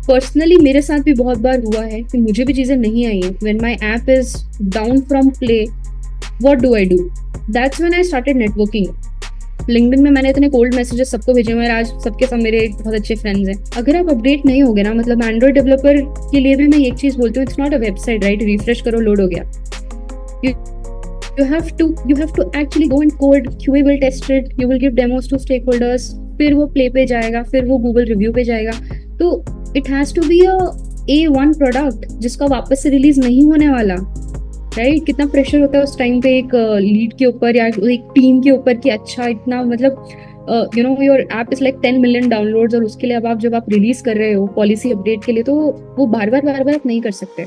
Personally मेरे साथ भी बहुत बार हुआ है कि मुझे भी चीज़ें नहीं आई हैं। When my app is down from play, what do I do? That's when I started networking. LinkedIn में मैंने इतने कोल्ड मैसेजेस सबको भेजे हुए हैं, आज सबके सब मेरे बहुत अच्छे फ्रेंड्स हैं। अगर आप अपडेट नहीं होगे ना, मतलब एंड्रॉइड डेवलपर के लिए भी मैं एक चीज़ बोलती हूँ, it's not a website, right? Refresh करो, लोड हो गया। You you have to actually go and code. QA will test it. You will give demos to stakeholders. फिर वो प्ले पे जाएगा, फिर वो गूगल रिव्यू पे जाएगा। तो it has to be a A1 product जिसका वापस से रिलीज नहीं होने वाला, राइट? कितना प्रेशर होता है उस टाइम पे एक लीड के ऊपर या एक टीम के ऊपर कि अच्छा इतना मतलब your app is like 10 million downloads, और उसके लिए अब आप जब आप रिलीज कर रहे हो पॉलिसी अपडेट के लिए, तो वो बार बार आप नहीं कर सकते,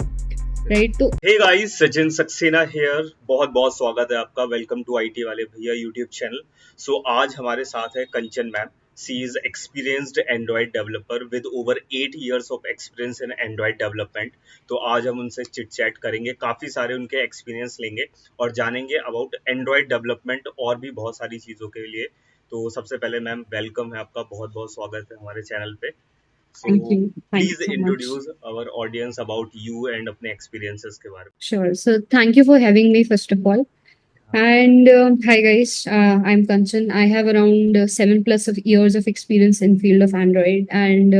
राइट? तो hey guys, Sachin Saxena here. बहुत बहुत स्वागत है आपका। वेलकम टू आईटी वाले भैया यूट्यूब चैनल। सो आज हमारे साथ है Kanchan ma'am. She is experienced Android developer with over 8 years of experience in Android development. तो आज हम उनसे चिट चैट करेंगे, काफ़ी सारे उनके एक्सपीरियंस लेंगे और जानेंगे अबाउट एंड्रॉयड डेवलपमेंट और भी बहुत सारी चीज़ों के लिए। तो सबसे पहले मैम, वेलकम है आपका, बहुत बहुत स्वागत है हमारे चैनल पे। Thank So you, thank please you so much. introduce our audience about you and अपने experiences के बारे Sure. So thank you for having me, first of all. में। And hi guys, I'm Kanchan. I have around 7+ of years of experience in field of Android, and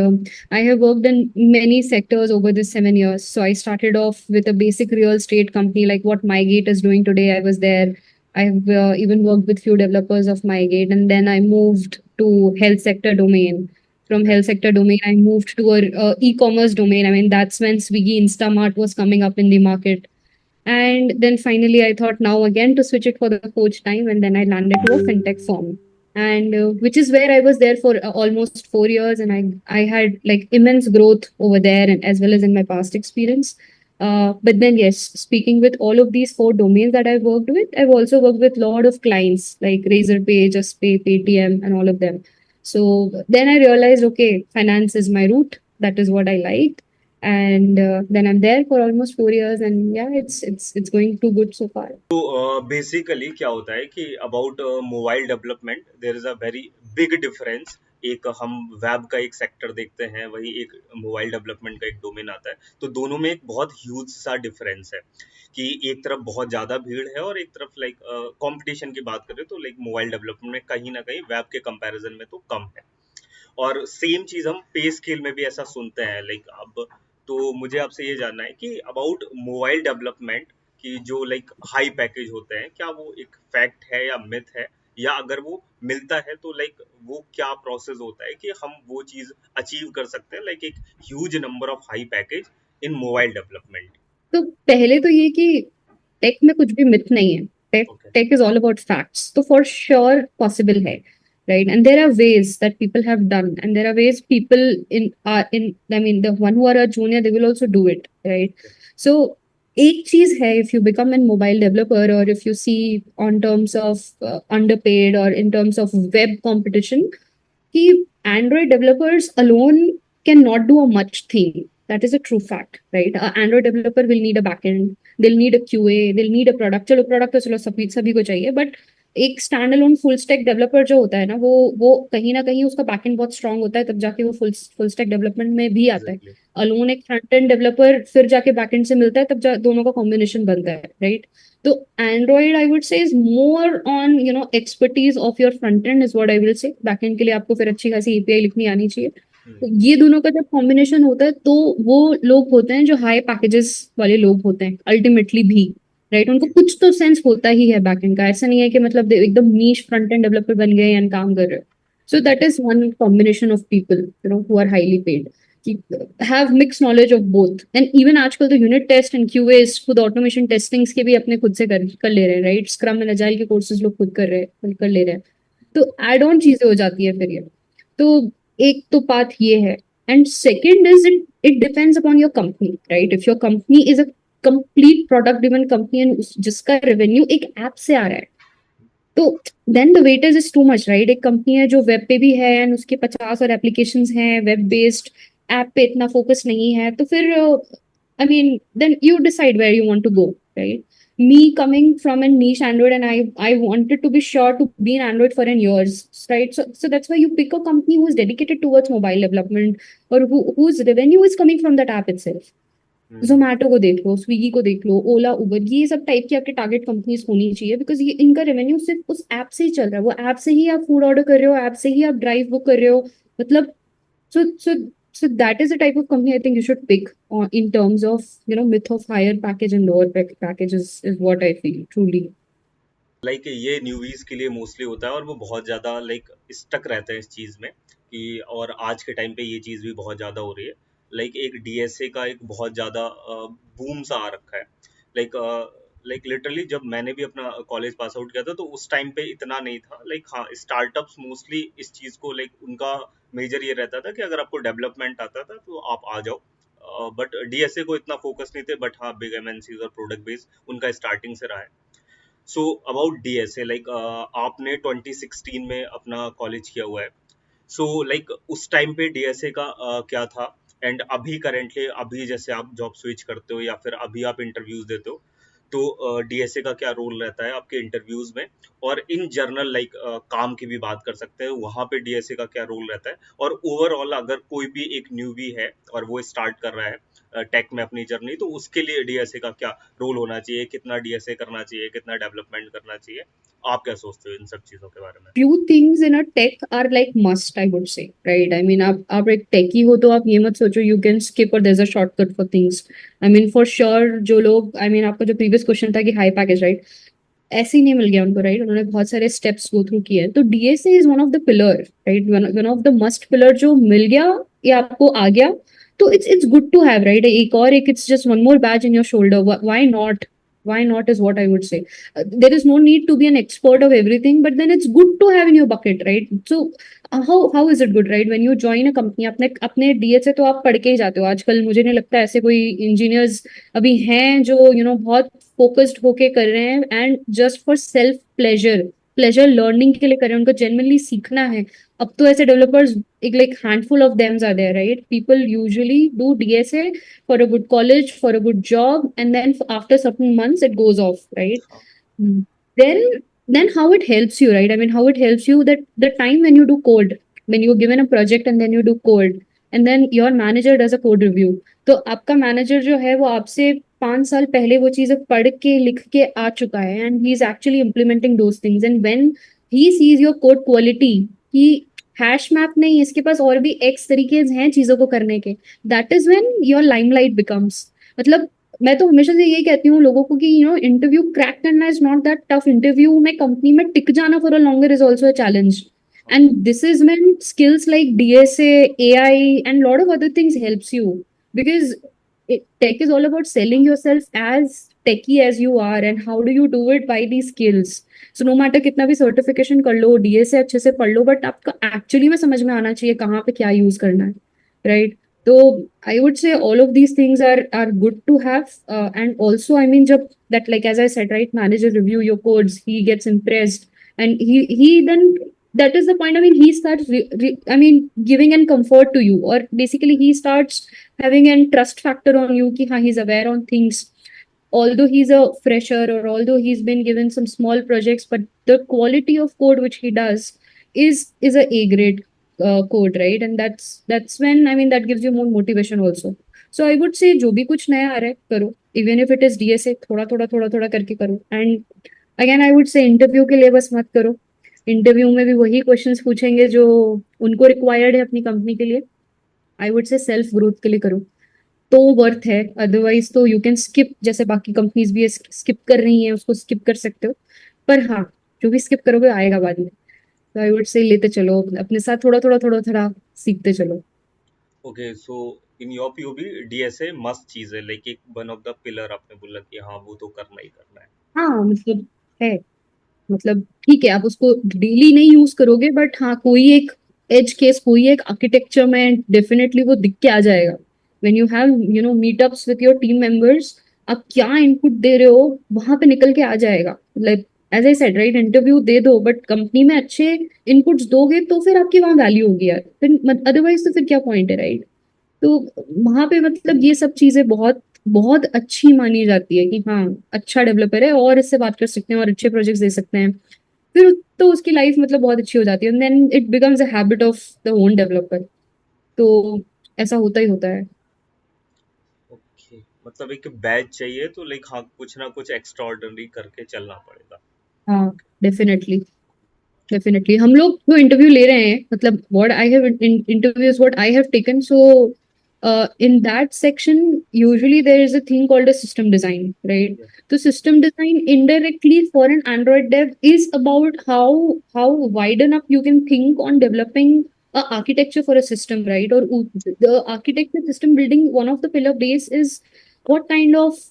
I have worked in many sectors over this 7 years. So I started off with a basic real estate company, like what MyGate is doing today. I was there. I've even worked with few developers of MyGate, and then I moved to health sector domain. From Okay. health sector domain, I moved to a e-commerce domain. I mean, that's when Swiggy, Instamart was coming up in the market. And then finally, I thought now again to switch it for the fourth time, and then I landed to a fintech firm, and which is where I was there for almost 4 years, and I had like immense growth over there, and as well as in my past experience. But then yes, speaking with all of these four domains that I've worked with, I've also worked with a lot of clients like Razorpay, JustPay, Paytm, and all of them. So then I realized, okay, finance is my route. That is what I like, and then I'm there for almost 4 years, and yeah, it's going too good so far. तो basically क्या होता है कि about mobile development there is a very big difference. एक हम web का एक sector देखते हैं, वही एक मोबाइल डेवलपमेंट का एक डोमेन आता है। तो दोनों में एक बहुत ह्यूज सा डिफरेंस है कि एक तरफ बहुत ज़्यादा भीड़ है और एक तरफ लाइक कंपटीशन की बात करें तो लाइक मोबाइल डेवलपमेंट में कहीं ना कहीं वेब के कंपैरिजन में तो कम है। और सेम चीज हम पे स्केल में भी ऐसा सुनते हैं लाइक अब। तो मुझे आपसे ये जानना है कि अबाउट मोबाइल डेवलपमेंट की जो लाइक हाई पैकेज होते हैं, क्या वो एक फैक्ट है या मिथ है, या अगर वो मिलता है तो लाइक वो क्या प्रोसेस होता है कि हम वो चीज अचीव कर सकते हैं, लाइक एक huge number of high package in mobile development. तो पहले तो ये कि टेक में कुछ भी मिथ नहीं है। Tech okay. Tech is all about facts, तो फॉर श्योर पॉसिबल है, right? And there are ways that people have done, and there are ways people in I mean the one who are a junior, they will also do it, right? So एक चीज है, if you become a mobile developer, or if you see on terms of underpaid, or in terms of web competition, कि Android developers alone cannot do a much thing. That is a true fact, right? A Android developer will need a backend, they'll need a QA, they'll need a product. चलो product तो चलो सभी सभी को चाहिए, but एक stand alone full stack developer जो होता है ना, वो कहीं ना कहीं उसका बैकएंड बहुत स्ट्रांग होता है, तब जाके वो फुल स्टैक डेवलपमेंट में भी आता है। एग्जैक्टली। अलोन एक फ्रंट एंड डेवलपर फिर जाके बैकएंड से मिलता है, तब दोनों का कॉम्बिनेशन बनता है, राइट? तो एंड्रॉइड आई वुड से is more on expertise of your front end is what I will say. Backend के लिए आपको फिर अच्छी खासी एपीआई लिखनी आनी चाहिए। तो ये दोनों का जब कॉम्बिनेशन होता है, तो वो लोग होते हैं जो हाई पैकेजेस वाले लोग होते हैं अल्टीमेटली भी, राइट? उनको कुछ तो सेंस होता ही है बैकएंड का, ऐसा नहीं है कि मतलब एकदम नीश फ्रंट एंड डेवलपर बन गए एंड काम कर रहे हो। So that is one combination of people who are highly paid, have mixed knowledge of both. And even आजकल तो यूनिट टेस्ट एंड क्यूएस खुद ऑटोमेशन टेस्टिंग्स के भी अपने खुद से कर ले रहे हैं, राइट? स्क्रम एंड अजाइल के कोर्सेज लोग खुद कर ले रहे हैं। तो एड ऑन चीजें हो जाती है फिर ये। तो एक तो बात ये है, and second is it depends upon your company, right? If your company is a complete product driven company and जिसका रेवेन्यू एक ऐप से आ रहा है, तो then the weightage is too much, right? एक कंपनी है जो वेब पे भी है एंड उसके 50 और एप्लीकेशन हैं वेब बेस्ड, ऐप पे इतना फोकस नहीं है, तो फिर I mean then you decide where you want to go, right? me coming from a niche Android, and I wanted to be sure to be in Android for an years, right? So that's why you pick a company who is dedicated towards mobile development, or whose revenue is coming from that app itself. Zomato को देख लो, Swiggy को देख लो, ओला, उबर, ये सब type की आपके target companies होनी चाहिए, बिकॉज ये इनका रेवेन्यू सिर्फ उस ऐप से ही चल रहा है। वो ऐप से ही आप फूड ऑर्डर कर रहे हो, ऐप से ही आप ड्राइव बुक कर रहे हो, मतलब so so so that is the type of company I think you should pick in terms of, myth of higher package and lower packages is what I feel truly. Like ये न्यूवीज के लिए mostly होता है और वो बहुत ज्यादा like stuck रहते हैं इस चीज में कि, और आज के टाइम पे ये चीज भी बहुत ज्यादा हो रही है। लाइक एक डीएसए का एक बहुत ज्यादा बूम सा आ रखा है। लाइक लाइक लिटरली जब मैंने भी अपना कॉलेज पास आउट किया था तो उस टाइम पे इतना नहीं था। लाइक हाँ, स्टार्टअप्स मोस्टली इस चीज को लाइक उनका मेजर ये रहता था कि अगर आपको डेवलपमेंट आता था तो आप आ जाओ, बट डीएसए को इतना फोकस नहीं थे। बट हाँ, बिग एमएनसीज और प्रोडक्ट बेस उनका स्टार्टिंग से रहा है। सो अबाउट डीएसए, लाइक आपने 2016 में अपना कॉलेज किया हुआ है। सो लाइक उस टाइम पे डीएसए का क्या था, एंड अभी करेंटली अभी जैसे आप जॉब स्विच करते हो या फिर अभी आप इंटरव्यूज देते हो, तो डीएसए का क्या रोल रहता है आपके इंटरव्यूज में, और इन जर्नल लाइक काम की भी बात कर सकते हैं, वहाँ पे डीएसए का क्या रोल रहता है। और ओवरऑल अगर कोई भी एक न्यूबी है और वो स्टार्ट कर रहा है टेक में अपनी जर्नी, तो उसके लिए डीएसए का क्या रोल होना चाहिए, कितना डीएसए करना चाहिए, कितना डेवलपमेंट करना चाहिए, आप क्या सोचते हो इन सब चीजों के बारे में? Few things in a tech are like must, I would say, right? I mean, आप एक techie हो तो आप ये मत सोचो you can skip or there's a shortcut for things. I mean, for sure जो लोग, I mean, आपका जो previous question था कि high package, right? ऐसे ही नहीं मिल गया उनको, राइट? उन्होंने बहुत सारे स्टेप्स गो थ्रू किए हैं। तो DSA is one of the pillar, right? One of the must pillar जो मिल गया या आपको आ गया, तो it's good to have, right? एक और एक, it's just one more badge in your shoulder. Why not is what I would say. There is no need to be an expert of everything, but then it's good to have in your bucket, right? So how is it good, right? When you join a company, अपने DSA तो आप पढ़ के ही जाते हो। आजकल मुझे नहीं लगता ऐसे कोई इंजीनियर्स अभी हैं जो बहुत फोकस्ड होके कर रहे हैं, and just for self pleasure learning के लिए कर रहे हैं, उनको जेन्युइनली सीखना है। अब तो ऐसे डेवलपर्स एक like handful of thems are there, right? People usually do DSA for a good college, for a good job, and then after certain months it goes off, right? Mm. Then then how it helps you, right? I mean, how it helps you that the time when you do code, when you're given a project and then you do code, and then your manager does a code review, तो आपका manager जो है वो आपसे 5 साल पहले वो चीजें पढ़ के लिख के आ चुका है, and he is actually implementing those things, and when he sees your code quality कि हैश मैप नहीं, इसके पास और भी एक्स तरीके हैं चीजों को करने के, that is when your limelight becomes. मतलब मैं तो हमेशा से यही कहती हूँ लोगों को कि इंटरव्यू क्रैक करना is not that tough. Interview में कंपनी में टिक जाना for a longer is also a challenge, and this is when skills like DSA, AI, and lot of other things helps you, because tech is all about selling yourself as techie as you are, and how do you do it by these skills. So no matter कितना भी certification कर लो, DSA अच्छे से पढ़ लो, but आपका actually में समझ में आना चाहिए कहाँ पे क्या यूज करना है, राइट? तो I would say all of these things are good to have, and also I mean जब that, like as I said, right, manager review your codes, he gets impressed, and he then, that is the point. I mean, he starts I mean, giving an comfort to you, or basically he starts having a trust factor on you ki ha, he's aware on things, although he's a fresher, or although he's been given some small projects, but the quality of code which he does is a A grade code, right? And that's when, I mean, that gives you more motivation also. So I would say जो भी कुछ नया आ रहा है करो, even if it is DSA, थोड़ा करके करो। And again I would say interview के लिए बस मत करो, इंटरव्यू में भी वही क्वेश्चंस पूछेंगे जो उनको रिक्वायर्ड है अपनी कंपनी के लिए। आई वुड से सेल्फ ग्रोथ के लिए करो तो वर्थ है, अदरवाइज तो यू कैन स्किप, जैसे बाकी कंपनीज भी स्किप कर रही हैं उसको स्किप कर सकते हो, पर हाँ, जो भी स्किप करोगे आएगा बाद में। तो आई वुड से लेते चलो अपने साथ, थोड़ा सीखते चलो। Okay, so in your POV DSA must चीज है, लाइक एक वन ऑफ द पिलर आपने बोला कि हाँ वो तो करना ही करना है। हाँ मतलब है, मतलब ठीक है आप उसको डेली नहीं यूज करोगे, बट हाँ कोई एक एज केस, कोई एक आर्किटेक्चर में डेफिनेटली वो दिख के आ जाएगा। When you have meetups with your team members, आप क्या इनपुट दे रहे हो वहां पे निकल के आ जाएगा। Like as I said, right, interview दे दो, बट कंपनी में अच्छे इनपुट्स दोगे तो फिर आपकी वहां वैल्यू होगी यार, फिर अदरवाइज तो फिर क्या पॉइंट है, राइट? तो वहां पे मतलब ये सब चीजें बहुत बहुत अच्छी मानी जाती है कि हाँ अच्छा डेवलपर है और इससे बात कर सकते हैं और अच्छे प्रोजेक्ट्स दे सकते हैं, फिर तो उसकी लाइफ मतलब बहुत अच्छी हो जाती है, then it becomes a habit of the own developer. तो ऐसा होता ही होता है। ओके, मतलब एक बैच चाहिए तो लाइक हाँ कुछ ना कुछ एक्स्ट्रा ऑर्डिनरी करके चलना पड़ेगा। हाँ, डेफिनेटली। डेफिनेटली हम लोग जो इंटरव्यू ले रहे हैं, मतलब what I have interviews what I have taken, so in that section usually there is a thing called a system design, right? Yeah. So system design indirectly for an Android dev is about how wide enough you can think on developing a architecture for a system, right? Or the architecture system building, one of the pillar base is what kind of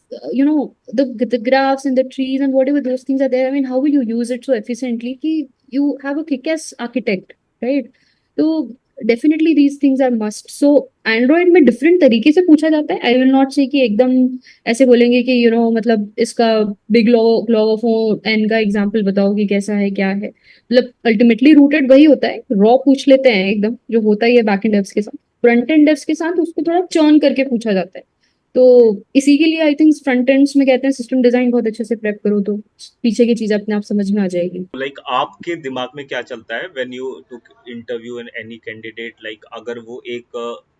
the graphs and the trees and whatever those things are there. I mean, how will you use it so efficiently कि you have a kick-ass architect, right? तो definitely these things are must. So Android में different तरीके से पूछा जाता है, आई will not say कि एकदम ऐसे बोलेंगे कि मतलब इसका बिग लॉग ऑफ एन का एग्जांपल बताओ कि कैसा है क्या है, मतलब अल्टीमेटली रूटेड वही होता है, रॉ पूछ लेते हैं एकदम जो होता ही है बैकएंड डेव्स के साथ, फ्रंट एंड डेव्स के साथ उसको थोड़ा चर्न करके पूछा जाता है। तो इसी के लिए आई थिंक फ्रंट एंड्स में कहते हैं सिस्टम डिजाइन बहुत अच्छे से प्रेप करो तो पीछे की चीज अपने आप समझ में आ जाएगी। लाइक आपके दिमाग में क्या चलता है when you took interview in any candidate, like अगर वो एक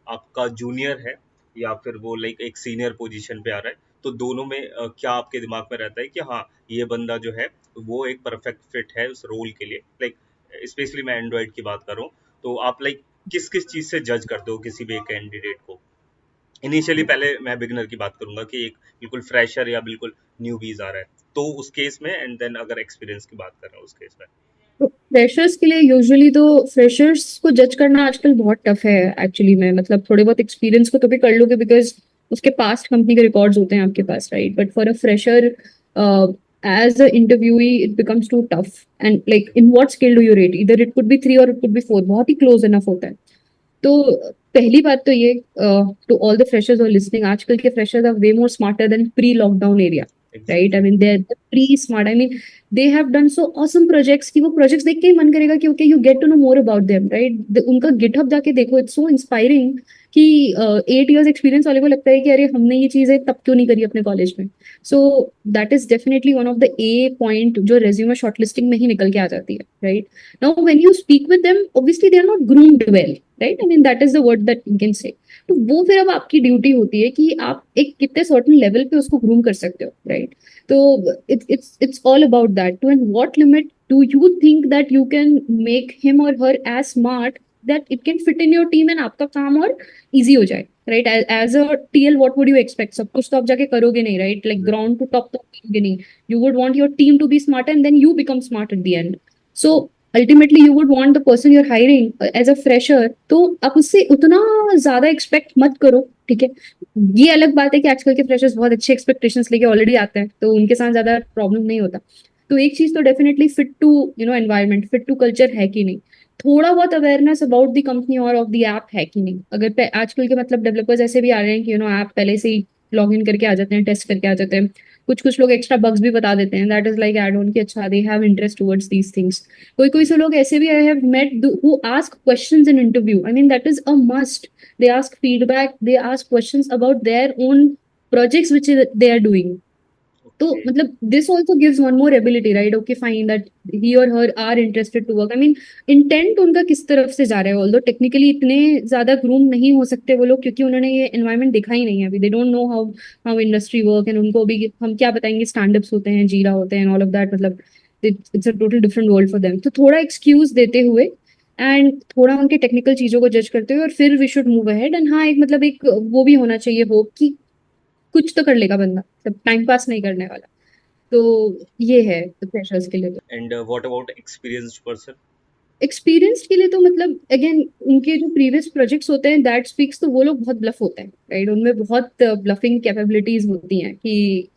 आपका जूनियर है या फिर वो लाइक एक सीनियर पोजीशन पे आ रहा है, तो दोनों में क्या आपके दिमाग में रहता है कि हाँ ये बंदा जो है वो एक परफेक्ट फिट है उस रोल के लिए, लाइक स्पेशली मैं एंड्रॉइड की बात कर रहा हूँ, तो आप लाइक किस किस चीज से जज करते हो किसी भी एक कैंडिडेट को इनिशियली? पहले मैं बिगिनर की बात करूंगा कि एक बिल्कुल फ्रेशर या बिल्कुल न्यूबीज आ रहा है, तो उस केस में, एंड देन अगर एक्सपीरियंस की बात कर रहा हूँ उस केस में। तो फ्रेशर्स के लिए यूजुअली तो फ्रेशर्स को जज करना आजकल बहुत टफ है एक्चुअली में, मतलब थोड़े बहुत एक्सपीरियंस को तो भी कर लोगे बिकॉज उसके पास्ट कंपनी के रिकॉर्ड्स होते हैं आपके पास, right? But for a fresher as a interviewee it becomes too tough, and like in what skill do you rate, इधर इट कुड बी 3 और इट कुड बी 4, बहुत ही क्लोज इनफ होता है। तो पहली बात तो ये, टू ऑल द फ्रेशर्स और लिसनिंग, आजकल के freshers are way more smarter than pre lockdown area, right? I exactly. Mean they are pretty smart, I mean they have done so awesome projects कि वो प्रोजेक्ट्स देख के ही मन करेगा कि okay you get to know more about them, right? उनका GitHub जाके देखो, इट्स सो इंस्पायरिंग कि 8 इयर्स एक्सपीरियंस वाले को लगता है कि अरे हमने ये चीजें तब क्यों नहीं करी अपने कॉलेज में। So that is definitely one of the a point जो रेज्यूमे शॉर्टलिस्टिंग में ही निकल के आ जाती है, right? Now when you speak with them obviously they are not groomed well, right? I mean that is the word that you can say. तो वो फिर अब आपकी ड्यूटी होती है कि आप एक कितने सर्टेन लेवल पे उसको ग्रूम कर सकते हो, राइट? तो it's all about that, to in what limit do you think that you can make him or her as smart that it can fit in your team and आपका काम और easy हो जाए, right? As a TL what would you expect, सब कुछ तो आप जाके करोगे नहीं, right? Like ground to top तो करोगे नहीं, you would want your team to be smart and then you become smart at the end. So ultimately you would want the person you're hiring as a fresher, तो आप उससे उतना ज्यादा expect मत करो, ठीक है? ये अलग बात है कि आजकल के फ्रेशर्स बहुत अच्छे एक्सपेक्टेशंस लेके ऑलरेडी आते हैं तो उनके साथ ज्यादा प्रॉब्लम नहीं होता। तो एक चीज तो definitely fit to environment, fit to culture है कि नहीं, थोड़ा बहुत अवेयरनेस अबाउट द कंपनी और ऑफ द ऐप है कि नहीं। अगर आजकल के मतलब डेवलपर्स ऐसे भी आ रहे हैं कि ऐप पहले से ही लॉग इन करके आ जाते हैं, टेस्ट करके आ जाते हैं, कुछ कुछ लोग एक्स्ट्रा बग्स भी बता देते हैं, that is like add on कि अच्छा they have interest towards these things. कोई कोई से लोग ऐसे भी I have met who ask questions in interview, I mean that is a must. they ask feedback, they ask questions about their own projects which they are doing। तो okay. मतलब this also gives one more ability, right? Okay fine, that he or her are interested to work, I mean intent उनका किस तरफ से जा रहा है, although technically इतने ज्यादा ग्रूम नहीं हो सकते वो लोग क्योंकि उन्होंने ये एनवायरनमेंट देखा ही नहीं है अभी, they don't know how industry work, and उनको अभी हम क्या बताएंगे स्टैंडअप्स होते हैं, जीरा होते हैं, ऑल ऑफ दैट, मतलब it's a total different world for them. तो थोड़ा एक्सक्यूज देते हुए एंड थोड़ा उनके टेक्निकल चीजों को जज करते हुए और फिर we should move ahead. And हाँ, एक मतलब एक वो भी होना चाहिए होप कि कुछ तो कर लेगा बंदा, सब टाइम पास नहीं करने वाला। तो ये है फ्रेशर्स के लिए। तो and what about experienced person? Experience के लिए तो मतलब अगेन उनके जो प्रीवियस प्रोजेक्ट्स होते हैं दैट स्पीक्स, तो वो लोग बहुत ब्लफ होते हैं, राइट? उनमें बहुत ब्लफिंग कैपेबिलिटीज होती हैं कि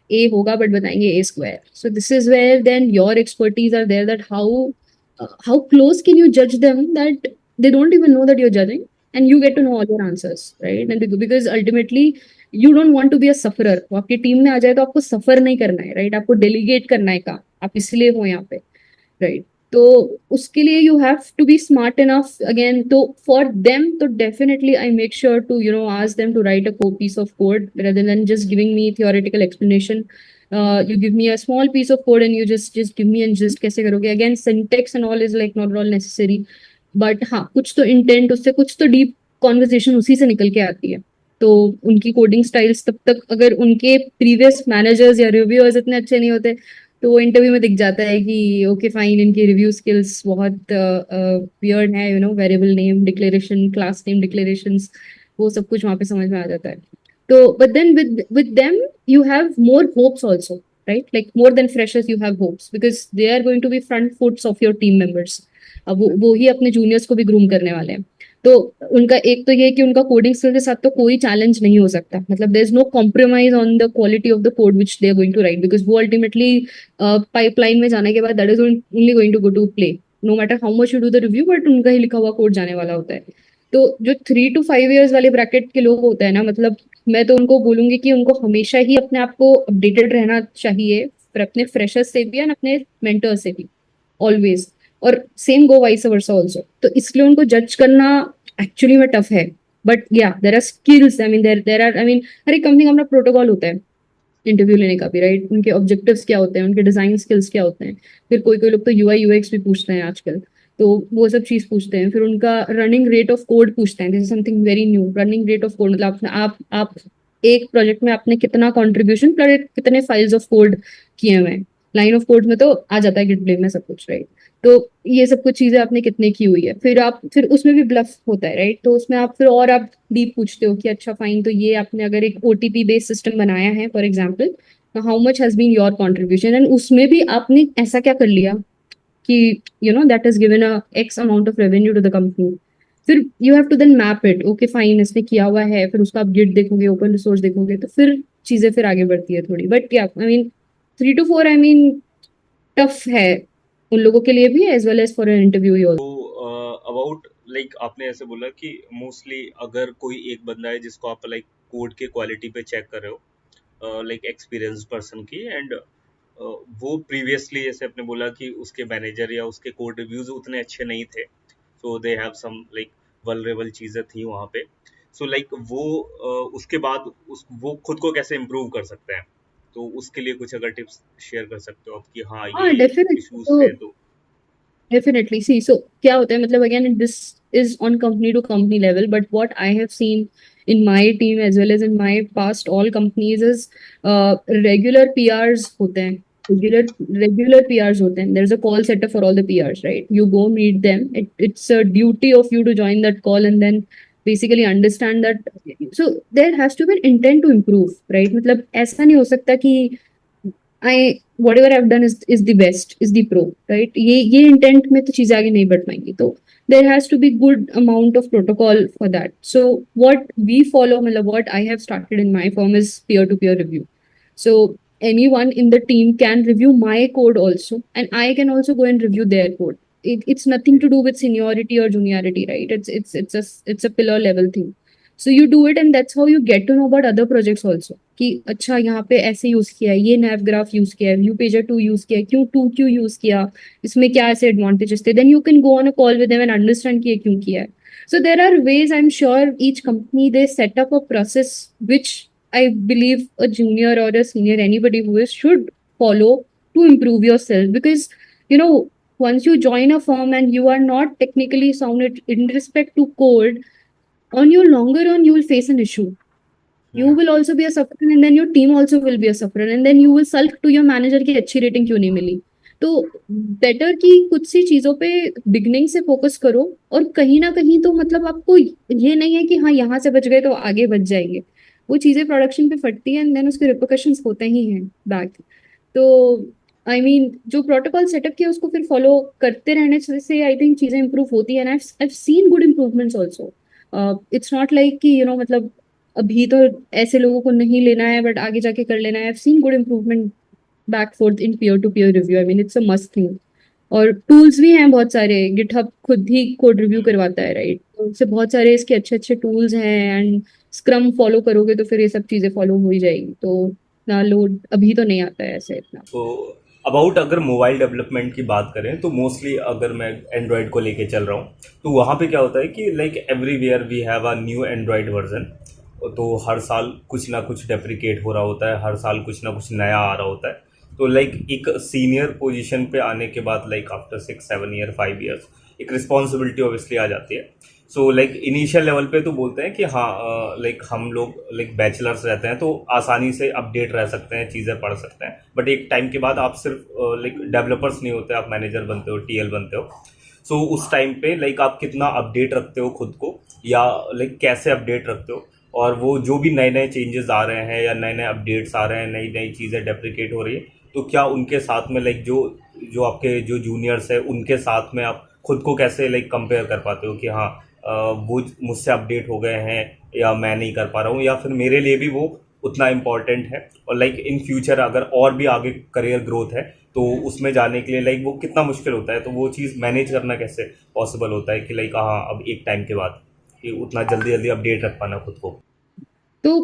ए होगा बट बताएंगे A square. So this is where then your expertise are there, that how close can you जज them that they don't even know that you are judging and you get to know all your answers, right? And because ultimately you don't want to be a sufferer, वो आपकी team में आ जाए तो आपको सफर नहीं करना है, राइट? आपको डेलीगेट करना है काम, आप इसलिए हो यहाँ पे, राइट? तो उसके लिए you have to be smart enough again, तो फॉर देम तो definitely I make sure to ask them to write a piece of code rather than just giving me theoretical explanation. You give me a small piece of code and you just give me and just कैसे करोगे, again syntax and all is like not at all necessary. But हाँ, कुछ तो intent उससे, कुछ तो deep conversation उसी से निकल के आती है। तो उनकी कोडिंग स्टाइल्स तब तक अगर उनके प्रीवियस मैनेजर्स या रिव्यूअर्स इतने अच्छे नहीं होते, तो वो इंटरव्यू में दिख जाता है कि ओके फाइन, इनकी रिव्यू स्किल्स बहुत वियर्ड है, variable name declaration, class name declarations, वो सब कुछ वहाँ पे समझ में आ जाता है। तो but then with them you have more hopes also, right? Like more than freshers you have hopes because they are going to be front foots of your team members. अब वो ही अपने जूनियर्स को भी ग्रूम करने वाले हैं। तो उनका एक तो ये है कि उनका कोडिंग स्किल के साथ तो कोई चैलेंज नहीं हो सकता, मतलब there is no compromise on the quality of the code which they are going to write, because वो अल्टीमेटली पाइपलाइन में जाने के बाद that is only going to go to play, no matter how much you do the review, but उनका ही लिखा हुआ code जाने वाला होता है। तो जो 3 to 5 years वाले ब्रैकेट के लोग होते हैं ना, मतलब मैं तो उनको बोलूंगी कि उनको हमेशा ही अपने आप को अपडेटेड रहना चाहिए, पर अपने फ्रेशर्स से भी और अपने मेंटर से भी, ऑलवेज। और सेम गो वाइस वर्सा ऑल्सो। तो इसलिए उनको जज करना एक्चुअली में टफ है। But yeah there are skills, I mean there are, I mean हर एक कंपनी का अपना प्रोटोकॉल होता है इंटरव्यू लेने का भी, राइट? उनके ऑब्जेक्टिव्स क्या होते हैं, उनके डिजाइन स्किल्स क्या होते हैं। फिर कोई कोई लोग तो यूआई यूएक्स भी पूछते हैं आजकल, तो वो सब चीज पूछते हैं। फिर उनका रनिंग रेट ऑफ कोड पूछते हैं, this is something very new. Running rate of code मतलब आप एक प्रोजेक्ट में आपने कितना कॉन्ट्रीब्यूशन, कितने फाइल्स ऑफ कोड किए हुए हैं। लाइन ऑफ कोड में तो आ जाता है गिट ब्लेम में सब कुछ, राइट? तो ये सब कुछ चीजें आपने कितने की हुई है, फिर उसमें भी ब्लफ होता है, राइट? तो उसमें आप फिर और आप डीप पूछते हो कि अच्छा फाइन, तो ये आपने अगर एक ओटीपी बेस्ड सिस्टम बनाया है for example, how much has been your contribution, and उसमें भी आपने ऐसा क्या कर लिया कि that is given a X amount of revenue to the company. फिर you have to then map it, okay fine इसने किया हुआ है, फिर उसका आप गिट देखोगे, ओपन रिसोर्स देखोगे, तो फिर चीजें फिर आगे बढ़ती है थोड़ी। But yeah I mean 3 to 4, I mean tough है उन लोगों के लिए भी, as well as for an interview. तो अबाउट लाइक आपने ऐसे बोला कि मोस्टली अगर कोई एक बंदा है जिसको आप लाइक कोड के क्वालिटी पे चेक कर रहे हो, लाइक एक्सपीरियंस पर्सन की, एंड वो प्रीवियसली जैसे आपने बोला कि उसके मैनेजर या उसके कोड रिव्यूज उतने अच्छे नहीं थे, so they have some like vulnerable चीज़ें थी वहाँ पे। सो लाइक वो उसके बाद वो खुद को कैसे इम्प्रूव कर सकते हैं, तो उसके लिए कुछ अगर टिप्स शेयर कर सकते हो आप कि हाँ हाँ, ये डेफिनेटली। इश्यूज तो थे तो। definitely. See, so क्या होता है, मतलब again this is on company to company level, but what I have seen in my team as well as in my past all companies is regular PRs होते हैं, regular PRs होते हैं। There's a call setup for all the PRs, right? You go meet them. It's a duty of you to join that call and then basically understand that. So there has to be an intent to improve, right? मतलब ऐसा नहीं हो सकता कि I whatever I've done is the best, is the pro, right? ये intent में तो चीजें आगे नहीं बढ़ पाएंगी। तो there has to be good amount of protocol for that. So what we follow, मतलब what I have started in my firm is peer-to-peer review. So anyone in the team can review my code also, and I can also go and review their code. It's nothing to do with seniority or juniority, right? It's a pillar level thing. So you do it and that's how you get to know about other projects also, कि अच्छा यहाँ पे ऐसे use किया है, ये नैव graph use किया है, व्यू पेजर 2 यूज किया है, क्यों यूज किया, इसमें क्या ऐसे एडवांटेजेस थे, then you can go on a call with them and understand कि ये क्यों किया है। So there are ways, I'm sure each company they set up a process which I believe a junior or a senior, anybody who is, should follow to improve yourself. Because you know once you join a firm and you are not technically sound in respect to code, on your longer run you will face an issue. You will also be a sufferer and then your team also will be a sufferer and then you will sulk to your manager की अच्छी rating क्यों नहीं मिली। तो better कि कुछ सी चीजों पे beginning से फोकस करो, और कहीं ना कहीं तो मतलब आपको ये नहीं है कि हाँ यहाँ से बच गए तो आगे बच जाएंगे। वो चीजें प्रोडक्शन पे फटती है एंड देन उसके रिपोर्कशंस होते ही हैं बैक। तो आई मीन जो प्रोटोकॉल सेटअप किया उसको फिर फॉलो करते रहने से आई थिंक चीजें इंप्रूव होती है। And I seen good improvements also. It's not like कि मतलब अभी तो ऐसे लोगों को नहीं लेना है बट आगे जाके कर लेना है। I seen good improvement back forth in peer to peer review. I mean it's a must thing. और टूल्स भी हैं बहुत सारे, गिटहब खुद ही कोड रिव्यू करवाता है, राइट? तो उससे बहुत सारे इसके अच्छे अच्छे टूल्स हैं, एंड स्क्रम फॉलो करोगे तो फिर ये सब चीजें फॉलो हो ही जाएगी। तो ना लोड अभी तो नहीं आता है ऐसे इतना। तो अबाउट अगर मोबाइल डेवलपमेंट की बात करें तो मोस्टली अगर मैं एंड्रॉयड को लेके चल रहा हूँ तो वहाँ पे क्या होता है कि like everywhere we have a new Android version. तो हर साल कुछ ना कुछ डेप्रिकेट हो रहा होता है, हर साल कुछ ना कुछ नया आ रहा होता है। तो लाइक एक सीनियर पोजीशन पे आने के बाद लाइक आफ्टर 6 7 ईयर 5 ईयर्स एक रिस्पॉन्सिबिलिटी ऑब्वियसली आ जाती है। सो लाइक इनिशियल लेवल पे तो बोलते हैं कि हाँ लाइक हम लोग लाइक बैचलर्स रहते हैं तो आसानी से अपडेट रह सकते हैं, चीज़ें पढ़ सकते हैं, बट एक टाइम के बाद आप सिर्फ लाइक डेवलपर्स नहीं होते, आप मैनेजर बनते हो, टीएल बनते हो। सो उस टाइम पे लाइक आप कितना अपडेट रखते हो खुद को, या लाइक कैसे अपडेट रखते हो, और वो जो भी नए नए चेंजेस आ रहे हैं या नए नए अपडेट्स आ रहे हैं, नई नई चीज़ें डेप्रिकेट हो रही है, तो क्या उनके साथ में लाइक जो जो आपके जो जूनियर्स है उनके साथ में आप खुद को कैसे लाइक कंपेयर कर पाते हो कि हाँ वो मुझसे अपडेट हो गए हैं या मैं नहीं कर पा रहा हूँ, या फिर मेरे लिए भी वो उतना इम्पॉर्टेंट है, और लाइक इन फ्यूचर अगर और भी आगे करियर ग्रोथ है तो उसमें जाने के लिए लाइक वो कितना मुश्किल होता है, तो वो चीज़ मैनेज करना कैसे पॉसिबल होता है कि लाइक हाँ अब एक टाइम के बाद कि उतना जल्दी जल्दी अपडेट रख पाना खुद को। तो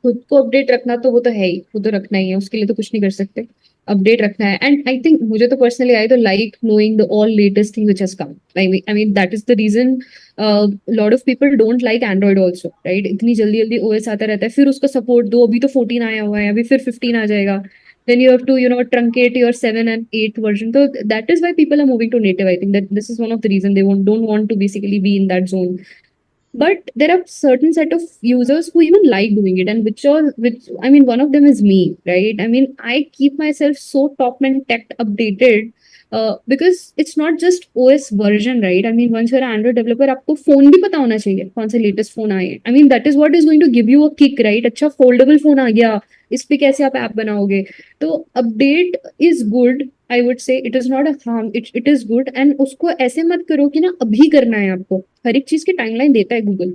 खुद को अपडेट रखना तो वो तो है ही, वो तो रखना ही है, उसके लिए तो कुछ नहीं कर सकते। अपडेट रखना है, एंड आई थिंक मुझे तो पर्सनली आई तो like knowing the all latest thing which has come. I mean that is the reason lot of people don't like Android also, right? इतनी जल्दी जल्दी ओएस आता रहता है, फिर उसको सपोर्ट दो, अभी तो 14 आया हुआ है, अभी फिर 15 आ जाएगा, then you have to truncate your 7 and 8th version. So that is why people are moving to native. I think that this is one of the reason they don't want to basically be in that zone. But there are certain set of users who even like doing it, and which I mean, one of them is me, right? I mean, I keep myself so top and tech updated, because it's not just OS version, right? I mean, once you're an Android developer, आपको phone भी पता होना चाहिए कौन से latest phone आए हैं. I mean, that is what is going to give you a kick, right? अच्छा foldable phone आ गया, इस पे कैसे आप ऐप बनाओगे? तो update is good. I would say it is not a harm. It is good, and उसको ऐसे मत करो कि ना अभी करना है आपको। हर एक चीज की टाइमलाइन देता है गूगल।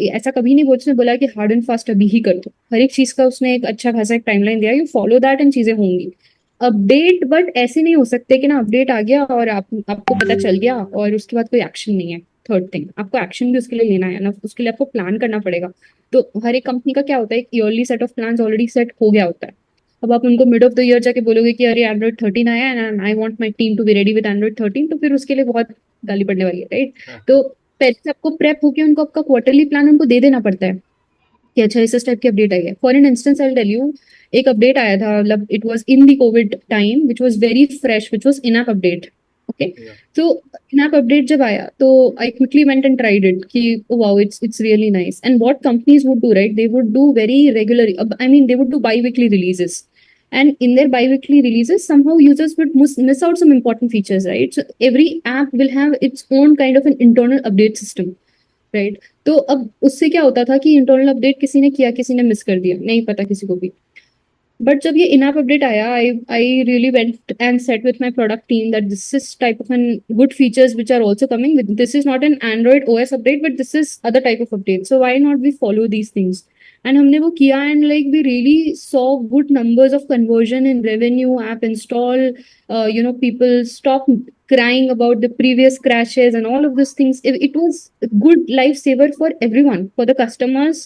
ऐसा कभी नहीं उसने बोला कि हार्ड एंड फास्ट अभी ही कर दो। हर एक चीज का उसने एक अच्छा खासा एक टाइमलाइन दिया, यू फॉलो दैट एंड चीजें होंगी। अपडेट बट ऐसे नहीं हो सकते कि ना अपडेट आ गया और आपको पता चल गया और उसके बाद कोई एक्शन नहीं है। थर्ड थिंग, आपको एक्शन भी उसके लिए लेना है ना, उसके लिए आपको प्लान करना पड़ेगा। तो हर एक कंपनी का क्या होता है, एक yearly set of plan already set हो गया होता है। अब आप उनको मिड ऑफ द ईयर जाके बोलोगे कि अरे एंड्रॉइड 13 आया है and I want my team to be ready with Android 13, तो फिर उसके लिए बहुत गाली पड़ने वाली है, राइट? तो पहले से आपको प्रेप होके उनको आपका क्वार्टरली प्लान उनको दे देना पड़ता है कि अच्छा इस टाइप की अपडेट आई है। For an instance I will tell you, एक अपडेट आया था, मतलब it was in the COVID time, which was very fresh, which was in app update. Okay, तो इन ऐप अपडेट जब आया तो I quickly went and tried it कि wow, it's really nice. And what companies would do, right, they would do very regular, I mean they would do biweekly releases, and in their bi-weekly releases somehow users would miss out some important features, right? So every app will have its own kind of an internal update system, right? तो अब उससे क्या होता था कि internal update किसी ने किया, किसी ने मिस कर दिया, नहीं पता किसी को भी। बट जब ये इन-ऐप अपडेट आया, I really went and set with my product team that this is type of an good features which are also coming with, this is not an Android OS update but this is other type of update, so why not we follow these things. And हमने वो किया and like we really saw good numbers of conversion in revenue, app install, people stop crying about the previous crashes and all of those things. It was a good lifesaver for everyone, for the customers,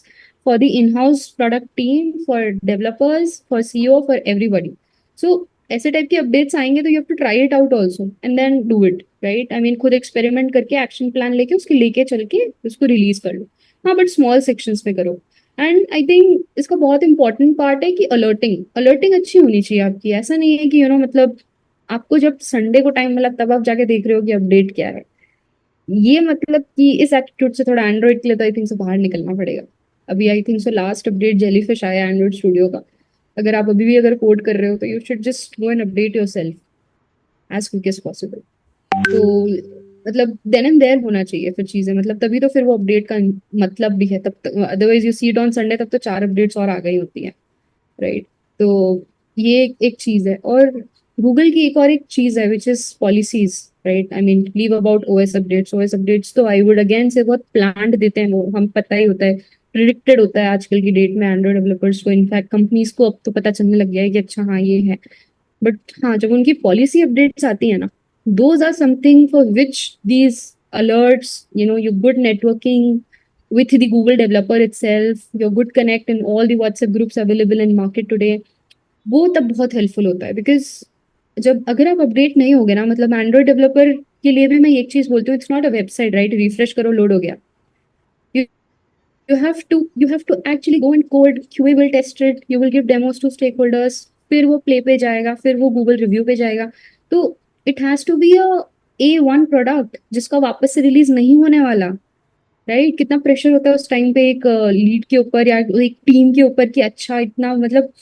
for the in-house product team, for developers, for CEO, for everybody. So ऐसे type के updates आएंगे तो you have to try it out also and then do it, right? I mean खुद experiment करके action plan लेके उसके लेके चल के उसको रिलीज कर लो। हाँ, बट स्मॉल सेक्शंस में करो। एंड आई थिंक इसका बहुत इंपॉर्टेंट पार्ट है कि अलर्टिंग अलर्टिंग अच्छी होनी चाहिए आपकी। ऐसा नहीं है कि मतलब आपको जब संडे को टाइम मिला तब आप जाके देख रहे हो कि अपडेट क्या है। ये मतलब कि इस एटीट्यूड से थोड़ा एंड्रॉइड के लिए तो आई थिंक से बाहर निकलना पड़ेगा। अभी आई think so last update jellyfish आया एंड्रॉइड स्टूडियो का। अगर आप अभी भी अगर कोड कर रहे हो तो you should just go and update yourself as quick as possible. तो मतलब देन एंड देयर होना चाहिए फिर चीजें, मतलब तभी तो फिर वो अपडेट का मतलब भी है। तब तक otherwise you see it on Sunday, तब तो 4 अपडेट्स और आ गई होती है, राइट? तो ये एक चीज है। और गूगल की एक और एक चीज है which is policies, right? I mean leave about OS updates तो आई वुड अगेन से बहुत प्लान्ड देते हैं वो, हम पता ही होता है, प्रिडिक्टेड होता है आजकल की डेट में एंड्रॉइड डेवलपर्स को। इनफैक्ट कंपनीज को अब तो पता चलने लग गया है कि अच्छा हाँ ये है। बट हाँ, जब उनकी पॉलिसी अपडेट्स आती है ना, those are something for which these alerts, your good networking with the Google developer itself, your good connect in all the WhatsApp groups available in market today, वो तब बहुत हेल्पफुल होता है। बिकॉज जब अगर आप अपडेट नहीं होगे ना, मतलब एंड्रॉइड डेवलपर के लिए भी मैं एक चीज बोलती हूँ, it's not a website, right? Refresh करो, लोड हो गया। You have to actually go and code. QA will test it. You will give demos to stakeholders. फिर वो प्ले पे जाएगा, फिर वो गूगल रिव्यू पे जाएगा। तो it has to be a A1 product जिसका वापस से रिलीज नहीं होने वाला, राइट? कितना प्रेशर होता है उस टाइम पे एक लीड के ऊपर या एक टीम के ऊपर कि अच्छा इतना मतलब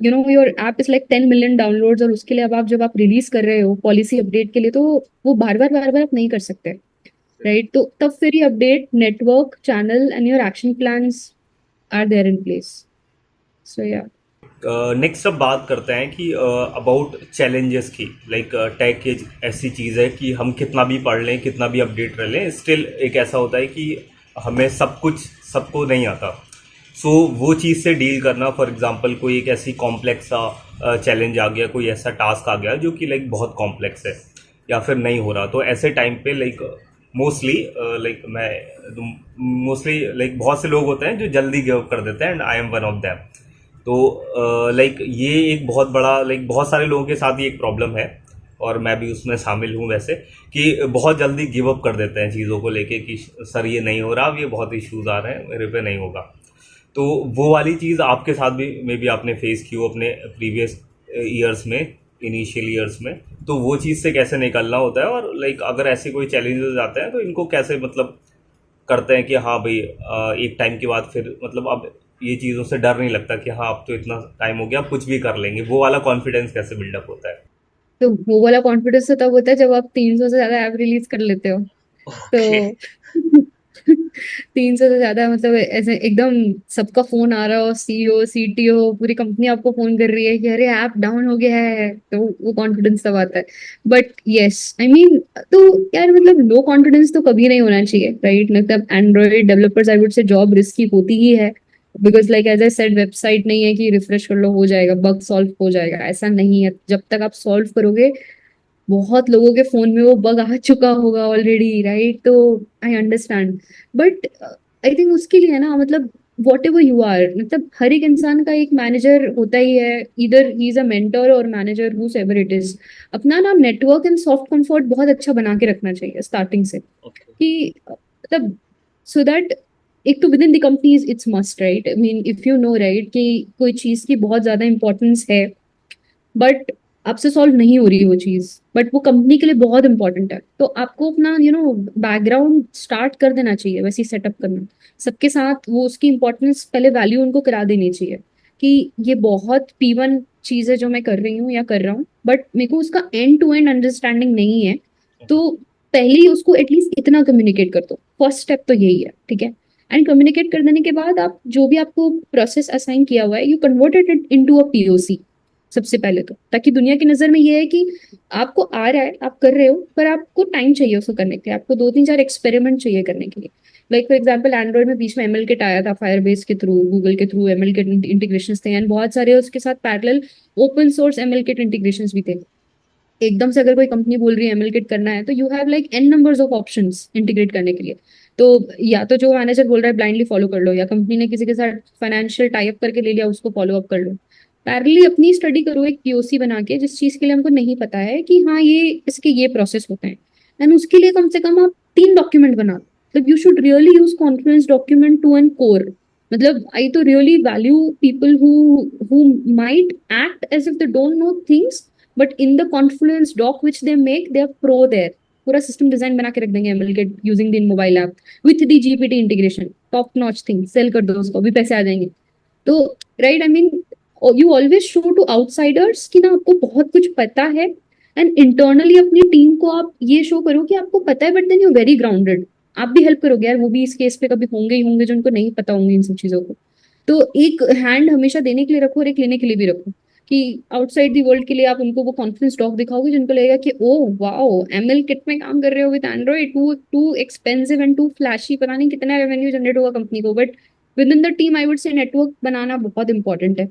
your app is like 10 million downloads, और उसके लिए अब आप जब आप रिलीज कर रहे हो पॉलिसी अपडेट के लिए, तो वो बार बार आप नहीं कर सकते, राइट? तो तब फिर ये update network channel and your action plans are there in place. So yeah. Next अब बात करते हैं कि अबाउट चैलेंजेस की। लाइक टेक एक ऐसी चीज़ है कि हम कितना भी पढ़ लें, कितना भी अपडेट कर लें, स्टिल एक ऐसा होता है कि हमें सब कुछ सबको नहीं आता। सो वो चीज़ से डील करना, फॉर एग्जांपल कोई एक ऐसी कॉम्प्लेक्स सा चैलेंज आ गया, कोई ऐसा टास्क आ गया जो कि लाइक बहुत कॉम्प्लेक्स है या फिर नहीं हो रहा, तो ऐसे टाइम पे लाइक मोस्टली मैं मोस्टली लाइक बहुत से लोग होते हैं जो जल्दी गिव अप कर देते हैं, and I am one of them. तो लाइक ये एक बहुत बड़ा, लाइक बहुत सारे लोगों के साथ ये एक प्रॉब्लम है, और मैं भी उसमें शामिल हूँ वैसे, कि बहुत जल्दी गिव अप कर देते हैं चीज़ों को लेके कि सर ये नहीं हो रहा, अब ये बहुत इश्यूज आ रहे हैं, मेरे पे नहीं होगा। तो वो वाली चीज़ आपके साथ भी मे बी आपने फेस की हो अपने प्रीवियस ईयर्स में, इनिशियल ईयर्स में। तो वो चीज़ से कैसे निकलना होता है, और लाइक अगर ऐसे कोई चैलेंजेस आते हैं तो इनको कैसे मतलब करते हैं कि हाँ भाई एक टाइम के बाद फिर मतलब अब ये चीज़ों से डर नहीं लगता कि हाँ अब तो इतना टाइम हो गया, अब कुछ भी कर लेंगे, वो वाला कॉन्फिडेंस कैसे बिल्डअप होता है? तो वो वाला कॉन्फिडेंस तो तब होता है जब आप 300 से ज्यादा ऐप रिलीज कर लेते हो। ओके। तो 300 से ज्यादा मतलब ऐसे एकदम सबका फोन आ रहा हो, CEO CTO पूरी कंपनी आपको फोन कर रही है कि अरे ऐप डाउन हो गया है, तो वो कॉन्फिडेंस तब आता है। बट यस, आई मीन, तो यार मतलब लो कॉन्फिडेंस तो कभी नहीं होना चाहिए, राइट? मतलब Android developers I would say job risky होती ही है, because like as I said, website नहीं है कि रिफ्रेश कर लो हो जाएगा, बग सॉल्व हो जाएगा, ऐसा नहीं है। जब तक आप सॉल्व करोगे, बहुत लोगों के फोन में वो बग आ चुका होगा ऑलरेडी, राइट? तो I understand, but I think उसके लिए ना, मतलब वॉट एवर यू आर, मतलब हर एक इंसान का एक मैनेजर होता ही है, इधर ही इज अ मेंटर और manager, who ever it is. अपना ना नेटवर्क एंड सॉफ्ट कंफर्ट बहुत अच्छा बना के रखना चाहिए स्टार्टिंग से, ओके। कि मतलब सो दैट एक तो with in the companies it's must, right? I mean if you no, right, कि कोई चीज की बहुत ज्यादा इंपॉर्टेंस है, बट आपसे सॉल्व नहीं हो रही वो चीज, बट वो कंपनी के लिए बहुत इंपॉर्टेंट है, तो आपको अपना बैकग्राउंड स्टार्ट कर देना चाहिए, वैसे ही सेटअप करना सबके साथ, वो उसकी इंपॉर्टेंस पहले वैल्यू उनको करा देनी चाहिए कि ये बहुत P1 चीज है जो मैं कर रही हूँ या कर रहा हूँ, बट मेरे को उसका एंड टू एंड अंडरस्टैंडिंग नहीं है। तो पहले ही उसको एटलीस्ट इतना कम्युनिकेट कर दो, फर्स्ट स्टेप तो यही है, ठीक है? एंड कम्युनिकेट कर देने के बाद आप जो भी आपको प्रोसेस असाइन किया हुआ है, you converted it into a POC सबसे पहले तो, ताकि दुनिया की नजर में ये है कि आपको आ रहा है, आप कर रहे हो, पर आपको टाइम चाहिए उसको करने के लिए, आपको 2 3 4 एक्सपेरिमेंट चाहिए करने के लिए। लाइक फॉर एग्जांपल एंड्रॉइड में बीच में ML किट आया था, फायरबेस के थ्रू, गूगल के थ्रू ML किट इंटीग्रेशन थे, एंड बहुत सारे उसके साथ parallel open source ML kit integration भी थे। एकदम से अगर कोई कंपनी बोल रही है ML किट करना है, तो you have like n numbers of options integrate करने के लिए। तो या तो जो मैनेजर बोल रहा है ब्लाइंडली फॉलो कर लो, या कंपनी ने किसी के साथ फाइनेंशियल टाई अप करके ले लिया, उसको फॉलो अप कर लो। पैरेलली अपनी स्टडी करो एक POC बना के, जिस चीज के लिए हमको नहीं पता है कि हाँ ये इसके ये प्रोसेस होते हैं, एंड उसके लिए कम से कम आप 3 डॉक्यूमेंट बना, मतलब you should really use Confluence document to and core. मतलब आई तो really value people who might act as if they don't know things, but in the Confluence doc which they make, they are pro there. पूरा system design बना के रख देंगे ML kit using the mobile app with the GPT integration, top notch thing, sell कर दो उसको, भी पैसे आ जाएंगे। तो right, I mean you always show to outsiders कि ना आपको बहुत कुछ पता है, एंड इंटरनली अपनी टीम को आप ये शो करो कि आपको पता है, but then you very grounded. आप भी हेल्प करोगे यार, वो भी इस केस पे कभी होंगे ही होंगे जो उनको नहीं पता होंगे इन सब चीजों को। तो एक हैंड हमेशा देने के लिए रखो और एक लेने के लिए भी रखो, कि आउटसाइड दी वर्ल्ड के लिए आप उनको वो कॉन्फिडेंस डॉग दिखाओगे जिनको लगेगा कि ओ वाओ, ML किट में काम कर रहे हो with Android, too too expensive and too flashy, पता नहीं कितना रेवेन्यू जनरेट होगा कंपनी को, but within the team I would say network बनाना बहुत इंपॉर्टेंट है।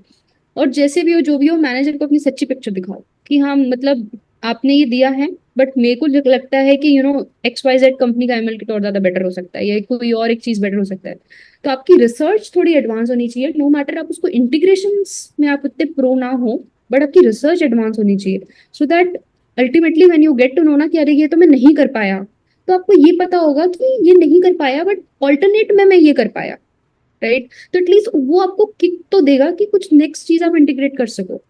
और जैसे भी हो, जो भी हो, मैनेजर को अपनी सच्ची पिक्चर दिखाओ कि हाँ मतलब आपने ये दिया है, बट मेरे को जो लगता है कि XYZ कंपनी का ML किट और ज्यादा बेटर हो सकता है, या कोई और एक चीज बेटर हो सकता है। तो आपकी रिसर्च थोड़ी एडवांस होनी चाहिए, नो मैटर आप उसको इंटीग्रेशन में आप उतने प्रो ना हो, बट आपकी रिसर्च एडवांस होनी चाहिए, so that ultimately when you get to know ना कि अरे ये तो मैं नहीं कर पाया, तो आपको ये पता होगा कि ये नहीं कर पाया बट ऑल्टरनेट में मैं ये कर पाया, राइट? तो एटलीस्ट वो आपको किक तो देगा कि कुछ नेक्स्ट चीज आप इंटीग्रेट कर सको,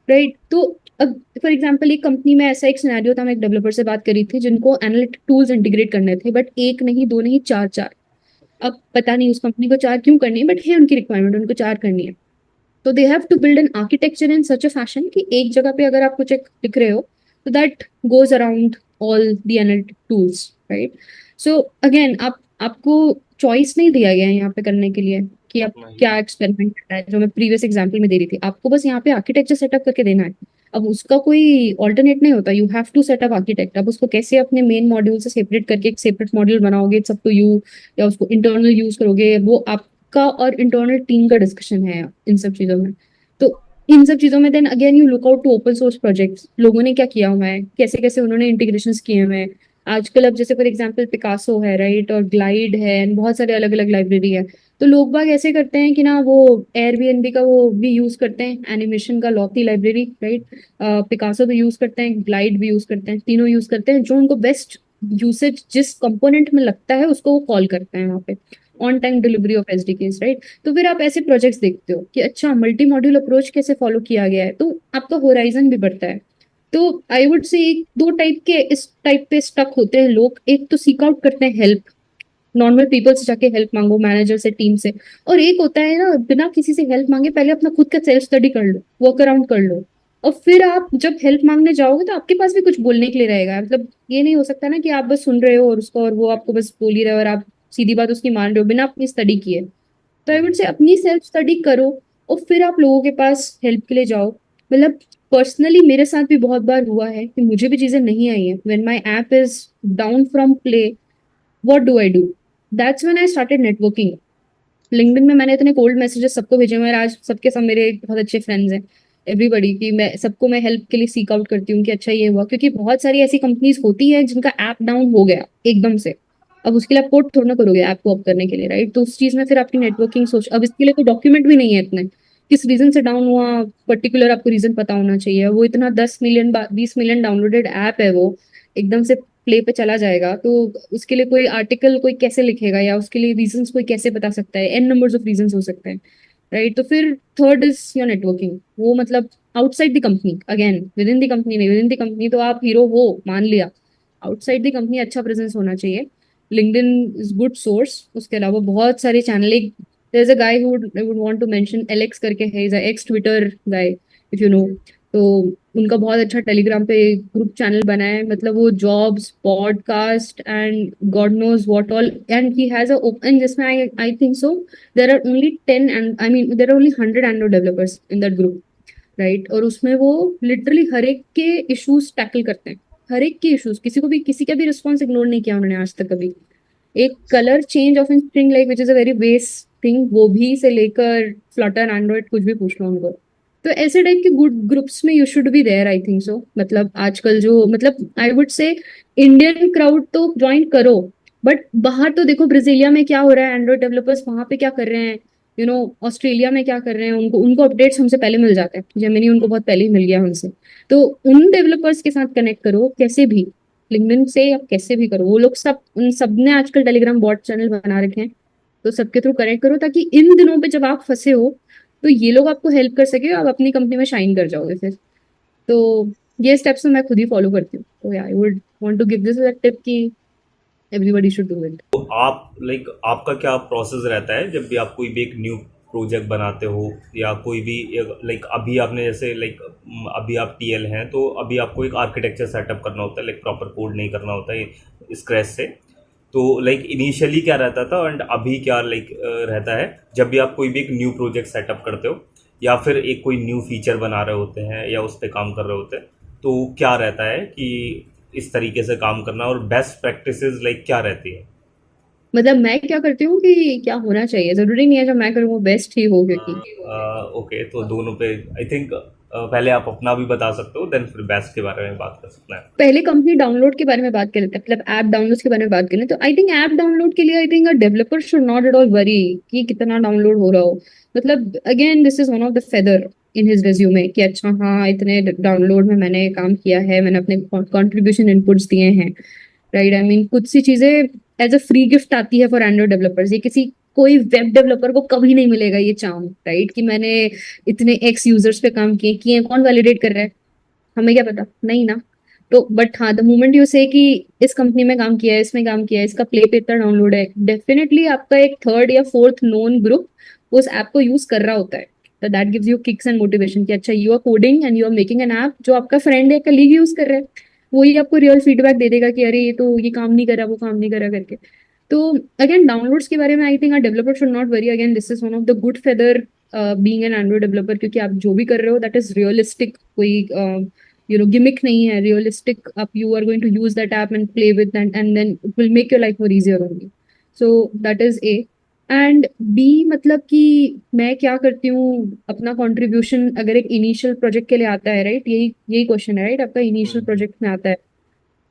राइट? तो अब फॉर एग्जांपल एक कंपनी में ऐसा एक सिनेरियो था, मैं एक डेवलपर से बात करी थी जिनको एनालिटिक टूल्स इंटीग्रेट करने थे, बट एक नहीं, दो नहीं, चार चार। अब पता नहीं उस कंपनी को चार क्यों करनी है, बट है उनकी रिक्वायरमेंट, उनको चार करनी है। तो they have to build an architecture in such a fashion कि एक जगह पे अगर आप कुछ एक लिख रहे हो तो that goes around all the analytic tools, right? So again आपको चॉइस नहीं दिया गया है यहाँ पे करने के लिए कि आप अपना ही। क्या एक्सपेरिमेंट करना है, जो मैं प्रीवियस एग्जांपल में दे रही थी, आपको बस यहाँ पे आर्किटेक्चर सेटअप करके देना है। अब उसका कोई ऑल्टरनेट नहीं होता, you have to set up architect. अब उसको कैसे अपने मेन मॉड्यूल से सेपरेट करके एक सेपरेट मॉड्यूल बनाओगे, इट्स अप टू यू, या उसको इंटरनल यूज करोगे, वो आपका और इंटरनल टीम का डिस्कशन है इन सब चीजों में। तो इन सब चीजों में then again you look out to open source projects, लोगों ने क्या किया हुआ है, कैसे कैसे उन्होंने इंटीग्रेशन किए हुए हैं। आजकल अब जैसे फॉर एग्जांपल पिकासो है, राइट, और ग्लाइड है, and बहुत सारे अलग अलग लाइब्रेरी है। तो लोग बाग ऐसे करते हैं कि ना वो एयरबीएनबी का वो भी यूज करते हैं, एनिमेशन का लॉती लाइब्रेरी, राइट, पिकासो भी यूज करते हैं, ग्लाइड भी यूज करते हैं, तीनों यूज करते हैं, जो उनको बेस्ट यूसेज जिस कंपोनेंट में लगता है उसको वो कॉल करते हैं वहाँ पे, on time delivery of SDKs, right? तो फिर आप ऐसे प्रोजेक्ट्स देखते हो कि अच्छा मल्टी मॉड्यूल अप्रोच कैसे फॉलो किया गया है, तो आपका होराइजन भी बढ़ता है। तो आई वुड से दो टाइप के इस टाइप पे स्टक होते हैं लोग, एक तो सीक आउट करते हैं हेल्प, नॉर्मल पीपल से जाके हेल्प मांगो, मैनेजर से, टीम से। और एक होता है ना बिना किसी से हेल्प मांगे पहले अपना खुद का सेल्फ स्टडी कर लो, वर्क अराउंड कर लो, और फिर आप जब हेल्प मांगने जाओगे तो आपके पास भी कुछ बोलने के लिए रहेगा। मतलब ये नहीं हो सकता ना कि आप बस सुन रहे हो और उसको, और वो आपको बस बोल ही रहे हो और आप सीधी बात उसकी मान रहे हो बिना अपनी स्टडी किए। तो आई वुड से अपनी सेल्फ स्टडी करो और फिर आप लोगों के पास हेल्प के लिए जाओ। मतलब पर्सनली मेरे साथ भी बहुत बार हुआ है कि मुझे भी चीजें नहीं आई है, when my app is down from play, what do I do? That's when I started networking. LinkedIn में मैंने इतने कोल्ड मैसेजेस सबको भेजे हुए हैं, आज सबके सब मेरे बहुत अच्छे फ्रेंड्स हैं, एवरीबडी, कि मैं सबको मैं हेल्प के लिए सीक आउट करती हूँ कि अच्छा ये हुआ, क्योंकि बहुत सारी ऐसी कंपनीज होती है जिनका ऐप डाउन हो गया एकदम से। अब उसके लिए आप कोड थोड़ा ना करोगे ऐप को अप करने के लिए, राइट? तो उस चीज में फिर आपकी नेटवर्किंग सोच, अब इसके लिए कोई डॉक्यूमेंट भी नहीं है इतने, किस रीजन से डाउन हुआ पर्टिकुलर आपको रीजन पता होना चाहिए। वो इतना 10 मिलियन 20 मिलियन डाउनलोडेड ऐप है, वो एकदम से प्ले पे चला जाएगा, तो उसके लिए कोई आर्टिकल कोई कैसे लिखेगा, या उसके लिए रीजंस कोई कैसे बता सकता है, एन नंबर्स ऑफ रीजंस हो सकते हैं, राइट? तो फिर थर्ड इज योर नेटवर्किंग, वो मतलब outside the company, again with in the company नहीं, विद इन द कंपनी तो आप हीरो हो मान लिया, आउटसाइड द कंपनी अच्छा प्रेजेंस होना चाहिए। लिंक्डइन इज गुड सोर्स, उसके अलावा बहुत सारे चैनल, एक there is a guy who would want to mention, Alex करके है, is a ex Twitter guy, if you know. तो उनका बहुत अच्छा टेलीग्राम पे ग्रुप चैनल बना है, मतलब वो jobs, podcast and God knows what all, and he has a open, जिसमें I think so there are only 10, and I mean there are only 100 Android developers in that group, right? और उसमें वो literally हर एक के issues tackle करते हैं, हर एक के इश्यूज, किसी को भी किसी का भी रिस्पॉन्स इग्नोर नहीं किया उन्होंने आज तक कभी। एक colour change of in string like which is a very base thing, वो भी से लेकर फ्लटर एंड्रॉइड कुछ भी पूछ लो उनको। तो ऐसे टाइप के गुड ग्रुप्स में you should be there, I think so. मतलब आजकल जो, मतलब I would say Indian crowd तो ज्वाइन करो, बट बाहर तो देखो ब्राजीलिया में क्या हो रहा है, एंड्रॉइड डेवलपर्स वहां पे क्या कर रहे हैं, ऑस्ट्रेलिया में क्या कर रहे हैं, उनको उनको अपडेट्स हमसे पहले मिल जाते हैं, जेमिनी उनको बहुत पहले ही मिल गया हमसे। तो उन डेवलपर्स के साथ कनेक्ट करो कैसे भी, लिंक्डइन से आप कैसे भी करो, वो लोग सब, उन सब ने आजकल टेलीग्राम बॉट चैनल बना रखे हैं, तो सबके थ्रू कनेक्ट करो, ताकि इन दिनों पे जब आप फंसे हो तो ये लोग आपको हेल्प कर सके, आप अपनी कंपनी में शाइन कर जाओगे फिर। तो ये स्टेप्स तो मैं खुद ही फॉलो करती हूँ, तो I would want to give this a tip कि एवरीबॉडी शुड डू इट। तो आप आपका क्या प्रोसेस रहता है जब भी आप कोई भी एक न्यू प्रोजेक्ट बनाते हो, या कोई भी अभी आपने जैसे अभी आप टीएल हैं तो अभी आपको एक आर्किटेक्चर सेटअप करना होता है, प्रॉपर कोड नहीं करना होता है स्क्रैच से। तो इनिशियली क्या रहता था एंड अभी क्या रहता है जब भी आप कोई भी एक न्यू प्रोजेक्ट सेटअप करते हो, या फिर एक कोई न्यू फीचर बना रहे होते हैं या उस पर काम कर रहे होते हैं, तो क्या रहता है कि इस तरीके से काम करना, और बेस्ट प्रैक्टिसेस क्या रहती है? मतलब मैं क्या करती हूँ कि क्या होना चाहिए, जरूरी नहीं है जो मैं करूँ वो बेस्ट ही हो, क्योंकि ओके, तो दोनों पे आई थिंक पहले आप अपना भी बता सकते हो, देन फिर बेस्ट के बारे में बात कर सकते हैं। पहले कंपनी डाउनलोड के बारे में बात कर लेते हैं, मतलब ऐप डाउनलोड के बारे में बात करें तो आई थिंक ऐप डाउनलोड के लिए I think a developer should not at all worry कि कितना डाउनलोड हो रहा हो। मतलब again this is one of the feather in his resume कि अच्छा हाँ इतने डाउनलोड में मैंने काम किया है, मैंने अपने कंट्रीब्यूशन इनपुट्स दिए हैं, राइट। आई मीन कुछ सी चीजें एज अ फ्री गिफ्ट आती है फॉर एंड्रॉइड डेवलपर्स। ये किसी कोई वेब डेवलपर को कभी नहीं मिलेगा ये चार्म, राइट, कि मैंने इतने एक्स यूजर्स पे काम किए किए कौन वैलिडेट कर रहा है, हमें क्या पता, नहीं ना। तो बट हाँ, द मोमेंट यू से कि इस कंपनी में काम किया है, इसमें काम किया है, इसका प्ले पे इतना डाउनलोड है, डेफिनेटली आपका एक थर्ड या फोर्थ नोन ग्रुप उस ऐप को यूज कर रहा होता है। तो that gives you kicks and motivation कि अच्छा you are coding and you are making an app जो आपका फ्रेंड या कलीग यूज कर रहा है, वही आपको रियल फीडबैक दे देगा कि अरे ये तो ये काम नहीं कर रहा, वो काम नहीं कर रहा करके। तो अगेन डाउनलोड्स के बारे में I think developer should not worry. Again this is one of the good feather being an Android developer, क्योंकि आप जो भी कर रहे हो दैट इज रियलिस्टिक, कोई gimmick nahi hai, realistic up you are going to use that app and play with that, and then it will make your life more easier only. So that is A. And B मतलब कि मैं क्या करती हूँ, अपना contribution अगर एक initial project के लिए आता है, राइट, यही यही क्वेश्चन है, राइट, आपका इनिशियल हम्म। प्रोजेक्ट में आता है।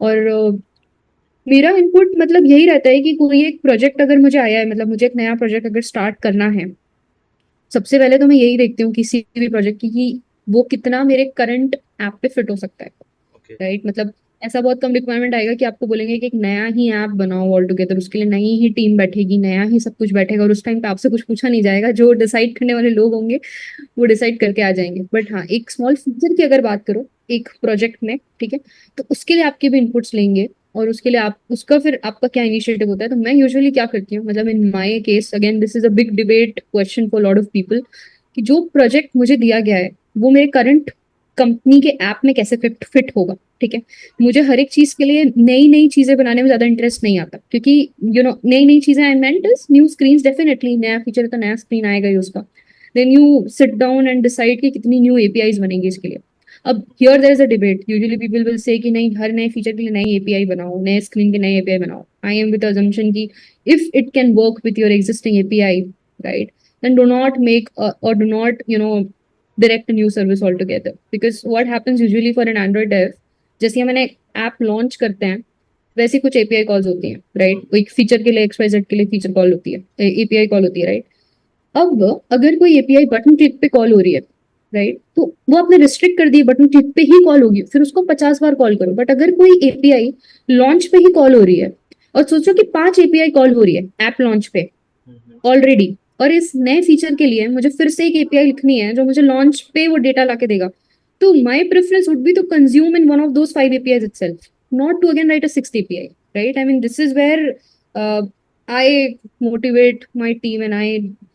और मेरा इनपुट मतलब यही रहता है कि कोई एक प्रोजेक्ट अगर मुझे आया है, मतलब मुझे एक नया प्रोजेक्ट अगर स्टार्ट करना है, सबसे पहले तो मैं यही देखती हूँ किसी भी प्रोजेक्ट की कि वो कितना मेरे करंट ऐप पे फिट हो सकता है, ओके। राइट। मतलब ऐसा बहुत कम रिक्वायरमेंट आएगा कि आपको बोलेंगे कि एक नया ही ऐप बनाओ ऑल टुगेदर, उसके लिए नई ही टीम बैठेगी, नया ही सब कुछ बैठेगा, और उस टाइम पे आपसे कुछ पूछा नहीं जाएगा, जो डिसाइड करने वाले लोग होंगे वो डिसाइड करके आ जाएंगे। बट हाँ, एक स्मॉल फीचर की अगर बात करो एक प्रोजेक्ट में, ठीक है, तो उसके लिए आपके भी इनपुट्स लेंगे, और उसके लिए आप उसका फिर आपका क्या इनिशिएटिव होता है। तो मैं यूजुअली क्या करती हूँ, मतलब in my case, again this is a big debate question for lot of people, कि जो प्रोजेक्ट मुझे दिया गया है वो मेरे करंट कंपनी के ऐप में कैसे फिट फिट होगा, ठीक है। मुझे हर एक चीज के लिए नई नई चीजें बनाने में ज्यादा इंटरेस्ट नहीं आता, क्योंकि नई नई चीजें I meant is new screen, definitely नया फीचर है तो नया स्क्रीन आएगा ही उसका। Then you sit down and decide कि कितनी न्यू एपीआईज बनेंगी इसके लिए। अब here there is a debate, usually people will say कि नहीं, हर नए फीचर के लिए नई एपीआई बनाओ, नए स्क्रीन के नए एपीआई बनाओ। आई एम विद अजम्पशन की if it can work with your existing API, right, then do not make or do not direct a new service altogether, because what happens usually for an Android dev, जैसे मैंने app launch करते हैं वैसे कुछ API calls होती हैं, right, एक feature के लिए XYZ के लिए फीचर कॉल होती है, एपीआई कॉल होती है, राइट। अब अगर कोई एपीआई बटन क्लिक पे कॉल हो रही है, राइट, तो वो आपने रिस्ट्रिक्ट कर दी, बटन क्लिक पे ही कॉल होगी, फिर उसको 50 बार कॉल करो। बट अगर कोई एपीआई लॉन्च पे ही कॉल हो रही है, और सोचो कि 5 एपीआई कॉल हो रही है ऐप लॉन्च पे ऑलरेडी, और इस नए फीचर के लिए मुझे फिर से एक एपीआई लिखनी है जो मुझे लॉन्च पे वो डेटा लाके देगा, तो my preference would be to consume in one of those 5 APIs itself, not to again write a 6th API, right? I mean, this is where I motivate my team and I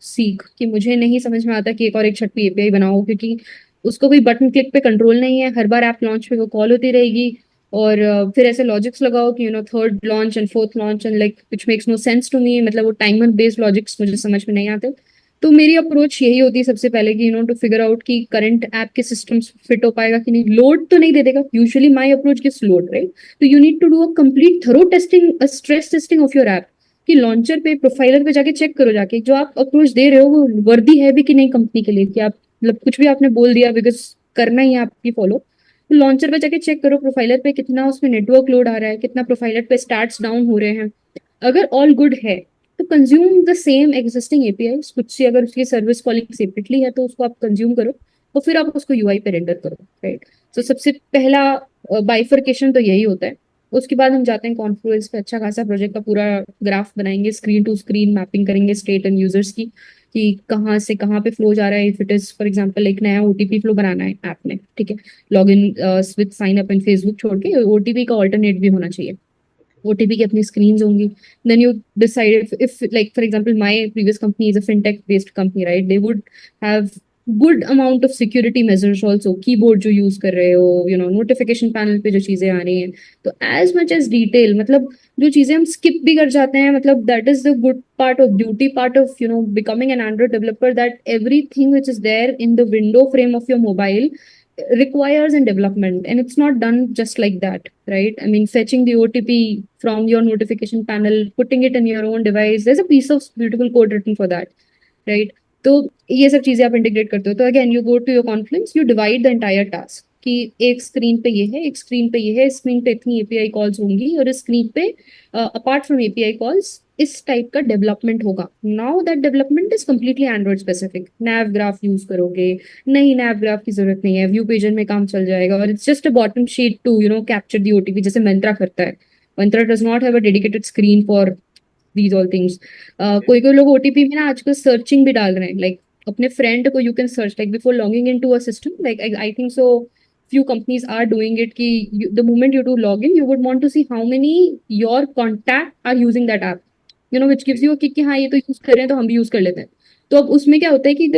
seek कि मुझे नहीं समझ में आता कि एक और एक छठी एपीआई बनाओ, क्योंकि उसको कोई बटन क्लिक पे कंट्रोल नहीं है, हर बार ऐप लॉन्च पे वो कॉल होती रहेगी। और फिर ऐसे लॉजिक्स लगाओ कि third launch and fourth launch and like which makes no sense to me, मतलब वो टाइमर बेस्ड लॉजिक्स मुझे समझ में नहीं आते। तो मेरी अप्रोच यही होती है सबसे पहले कि टू फिगर आउट कि करंट ऐप के सिस्टम्स फिट हो पाएगा कि नहीं, लोड तो नहीं दे देगा, usually my approach gives load, right. तो you need to do a complete thorough testing, stress testing of your app, कि लॉन्चर पे प्रोफाइलर पे जाके चेक करो जाके जो आप अप्रोच दे रहे हो वो वर्दी है भी कि नहीं कंपनी के लिए, कि आप मतलब कुछ भी आपने बोल दिया बिकॉज करना ही है आपकी फॉलो। लॉन्चर पे जाके चेक करो प्रोफाइलर पे कितना उसमें नेटवर्क लोड आ रहा है, कितना प्रोफाइलर पे स्टार्ट्स डाउन हो रहे हैं। अगर ऑल गुड है तो consume the same existing API, कुछ सी अगर उसकी सर्विस कॉलिंग सेपरेटली है तो उसको आप कंज्यूम करो, और फिर आप उसको यूआई पे रेंडर करो, राइट। तो सबसे पहला बाइफर्केशन तो यही होता है। उसके बाद हम जाते हैं कॉन्फ्लुएंस पे, अच्छा खासा प्रोजेक्ट का पूरा ग्राफ बनाएंगे, स्क्रीन टू स्क्रीन मैपिंग करेंगे स्टेट एंड यूजर्स की, कि कहाँ से कहाँ पे फ्लो जा रहा है। If it is for example एक नया ओटीपी फ्लो बनाना है ऐप में, ठीक है, log in with sign up in Facebook छोड़ के ओटीपी का ऑल्टरनेट भी होना चाहिए, ओटीपी की अपनी स्क्रीन होंगी। Then you decide if like for example my previous company is a fintech based company, right, they would have good amount of security measures also, keyboard जो यूज कर रहे हो, नोटिफिकेशन पैनल पे जो चीजें आ रही हैं, तो एज मच एज डिटेल, मतलब जो चीजें हम स्किप भी कर जाते हैं, मतलब that is the good part of beauty part of becoming an Android developer, that everything which is there in the window frame of your mobile requires in development, and it's not done just like that, right? I mean, fetching the OTP from your notification panel, putting it in your own device, there's a piece of beautiful code written for that, right? तो ये सब चीजें आप integrate करते हो, तो again you go to your Confluence, you divide the entire task कि एक स्क्रीन पे ये है, एक स्क्रीन पे ये है, स्क्रीन पे इतनी एपीआई कॉल्स होंगी, और इस स्क्रीन पे अपार्ट फ्रॉम एपीआई कॉल्स इस टाइप का डेवलपमेंट होगा। Now that development is completely Android specific. Naive graph use करोगे, नहीं नैव ग्राफ की जरूरत नहीं है, व्यू पेजर में काम चल जाएगा, और it's just a bottom sheet to capture the OTP, जैसे मंत्रा करता है। Myntra does not have a dedicated screen for these all things. कोई कोई लोग ओटीपी में ना आजकल सर्चिंग भी डाल रहे हैं, लाइक अपने फ्रेंड को you can search like before logging in to a system, like I think so few companies are doing it कि the moment you do login you would want to see how many your contact are using that app, which gives you a kick कि हाँ ये तो use कर रहे हैं तो हम भी यूज कर लेते हैं। तो अब उसमें क्या होता है कि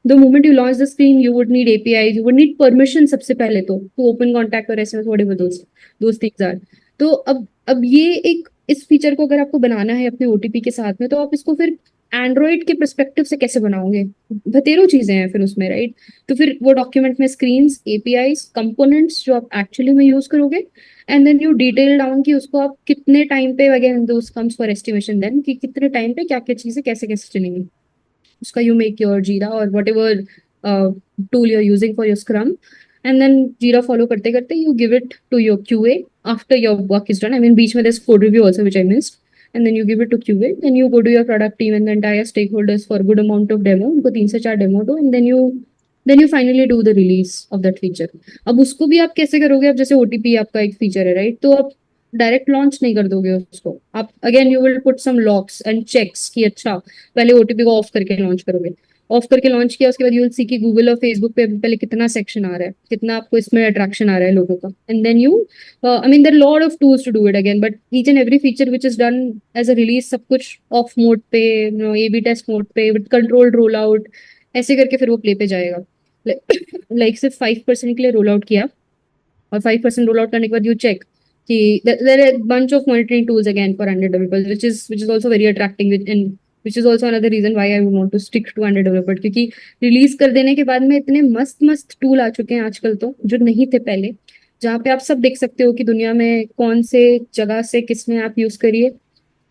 the moment you launch the screen you would need APIs, you would need permission सबसे पहले तो to open contact or SMS whatever those things are। तो अब ये एक इस फीचर को अगर आपको बनाना है अपने ओटीपी के साथ में, तो आप इसको फिर एंड्रॉइड के परस्पेक्टिव से कैसे बनाओगे? बतेरो चीजें हैं फिर उसमें, राइट? तो फिर वो डॉक्यूमेंट में स्क्रीन्स, एपीआईज, कंपोनेंट्स जो आप एक्चुअली में यूज करोगे, and then you detail down कि उसको आप कितने टाइम पे, again those comes for estimation then, कि कितने टाइम पे क्या क्या चीजें कैसे कैसे चलेंगी। उसका यू मेक योर जीरा और whatever tool you are using for your scrum, and then Jira follow करते करते you give it to your QA after your work is done. I mean बीच में there's code review also which I missed, and then you give it to QA, then you go to your product team and the entire stakeholders for good amount of demo, उनको 3 से 4 demo दो, and then you finally do the release of that feature। अब उसको भी आप कैसे करोगे? अब जैसे ओटीपी आपका एक फीचर है, राइट? तो आप डायरेक्ट लॉन्च नहीं कर दोगे उसको, आप again you will put some locks and checks कि अच्छा पहले ओटीपी को ऑफ करके लॉन्च करोगे। ऑफ करके लॉन्च किया, उसके बाद यू विल सी कि गूगल और फेसबुक पे पहले कितना सेक्शन आ रहा है, कितना आपको इसमें अट्रैक्शन आ रहा है लोगों का, and then you I mean, there are a lot of tools to do it again, but each and every feature which is done as a release, सब कुछ off mode पे, A/B test mode पे, with controlled rollout, ऐसे करके फिर वो play पे जाएगा। Like सिर्फ 5% के लिए रोल आउट किया, और 5% रोल आउट करने के बाद यू चेक कि there are a bunch of monitoring tools again for Android developers, which is also very attracting, and which is also another reason why I would want to stick to Android developer, क्योंकि release कर देने के बाद में इतने मस्त मस्त tool आ चुके हैं आजकल तो, जो नहीं थे पहले, जहाँ पे आप सब देख सकते हो कि दुनिया में कौन से जगह से किसने ऐप यूज करी है,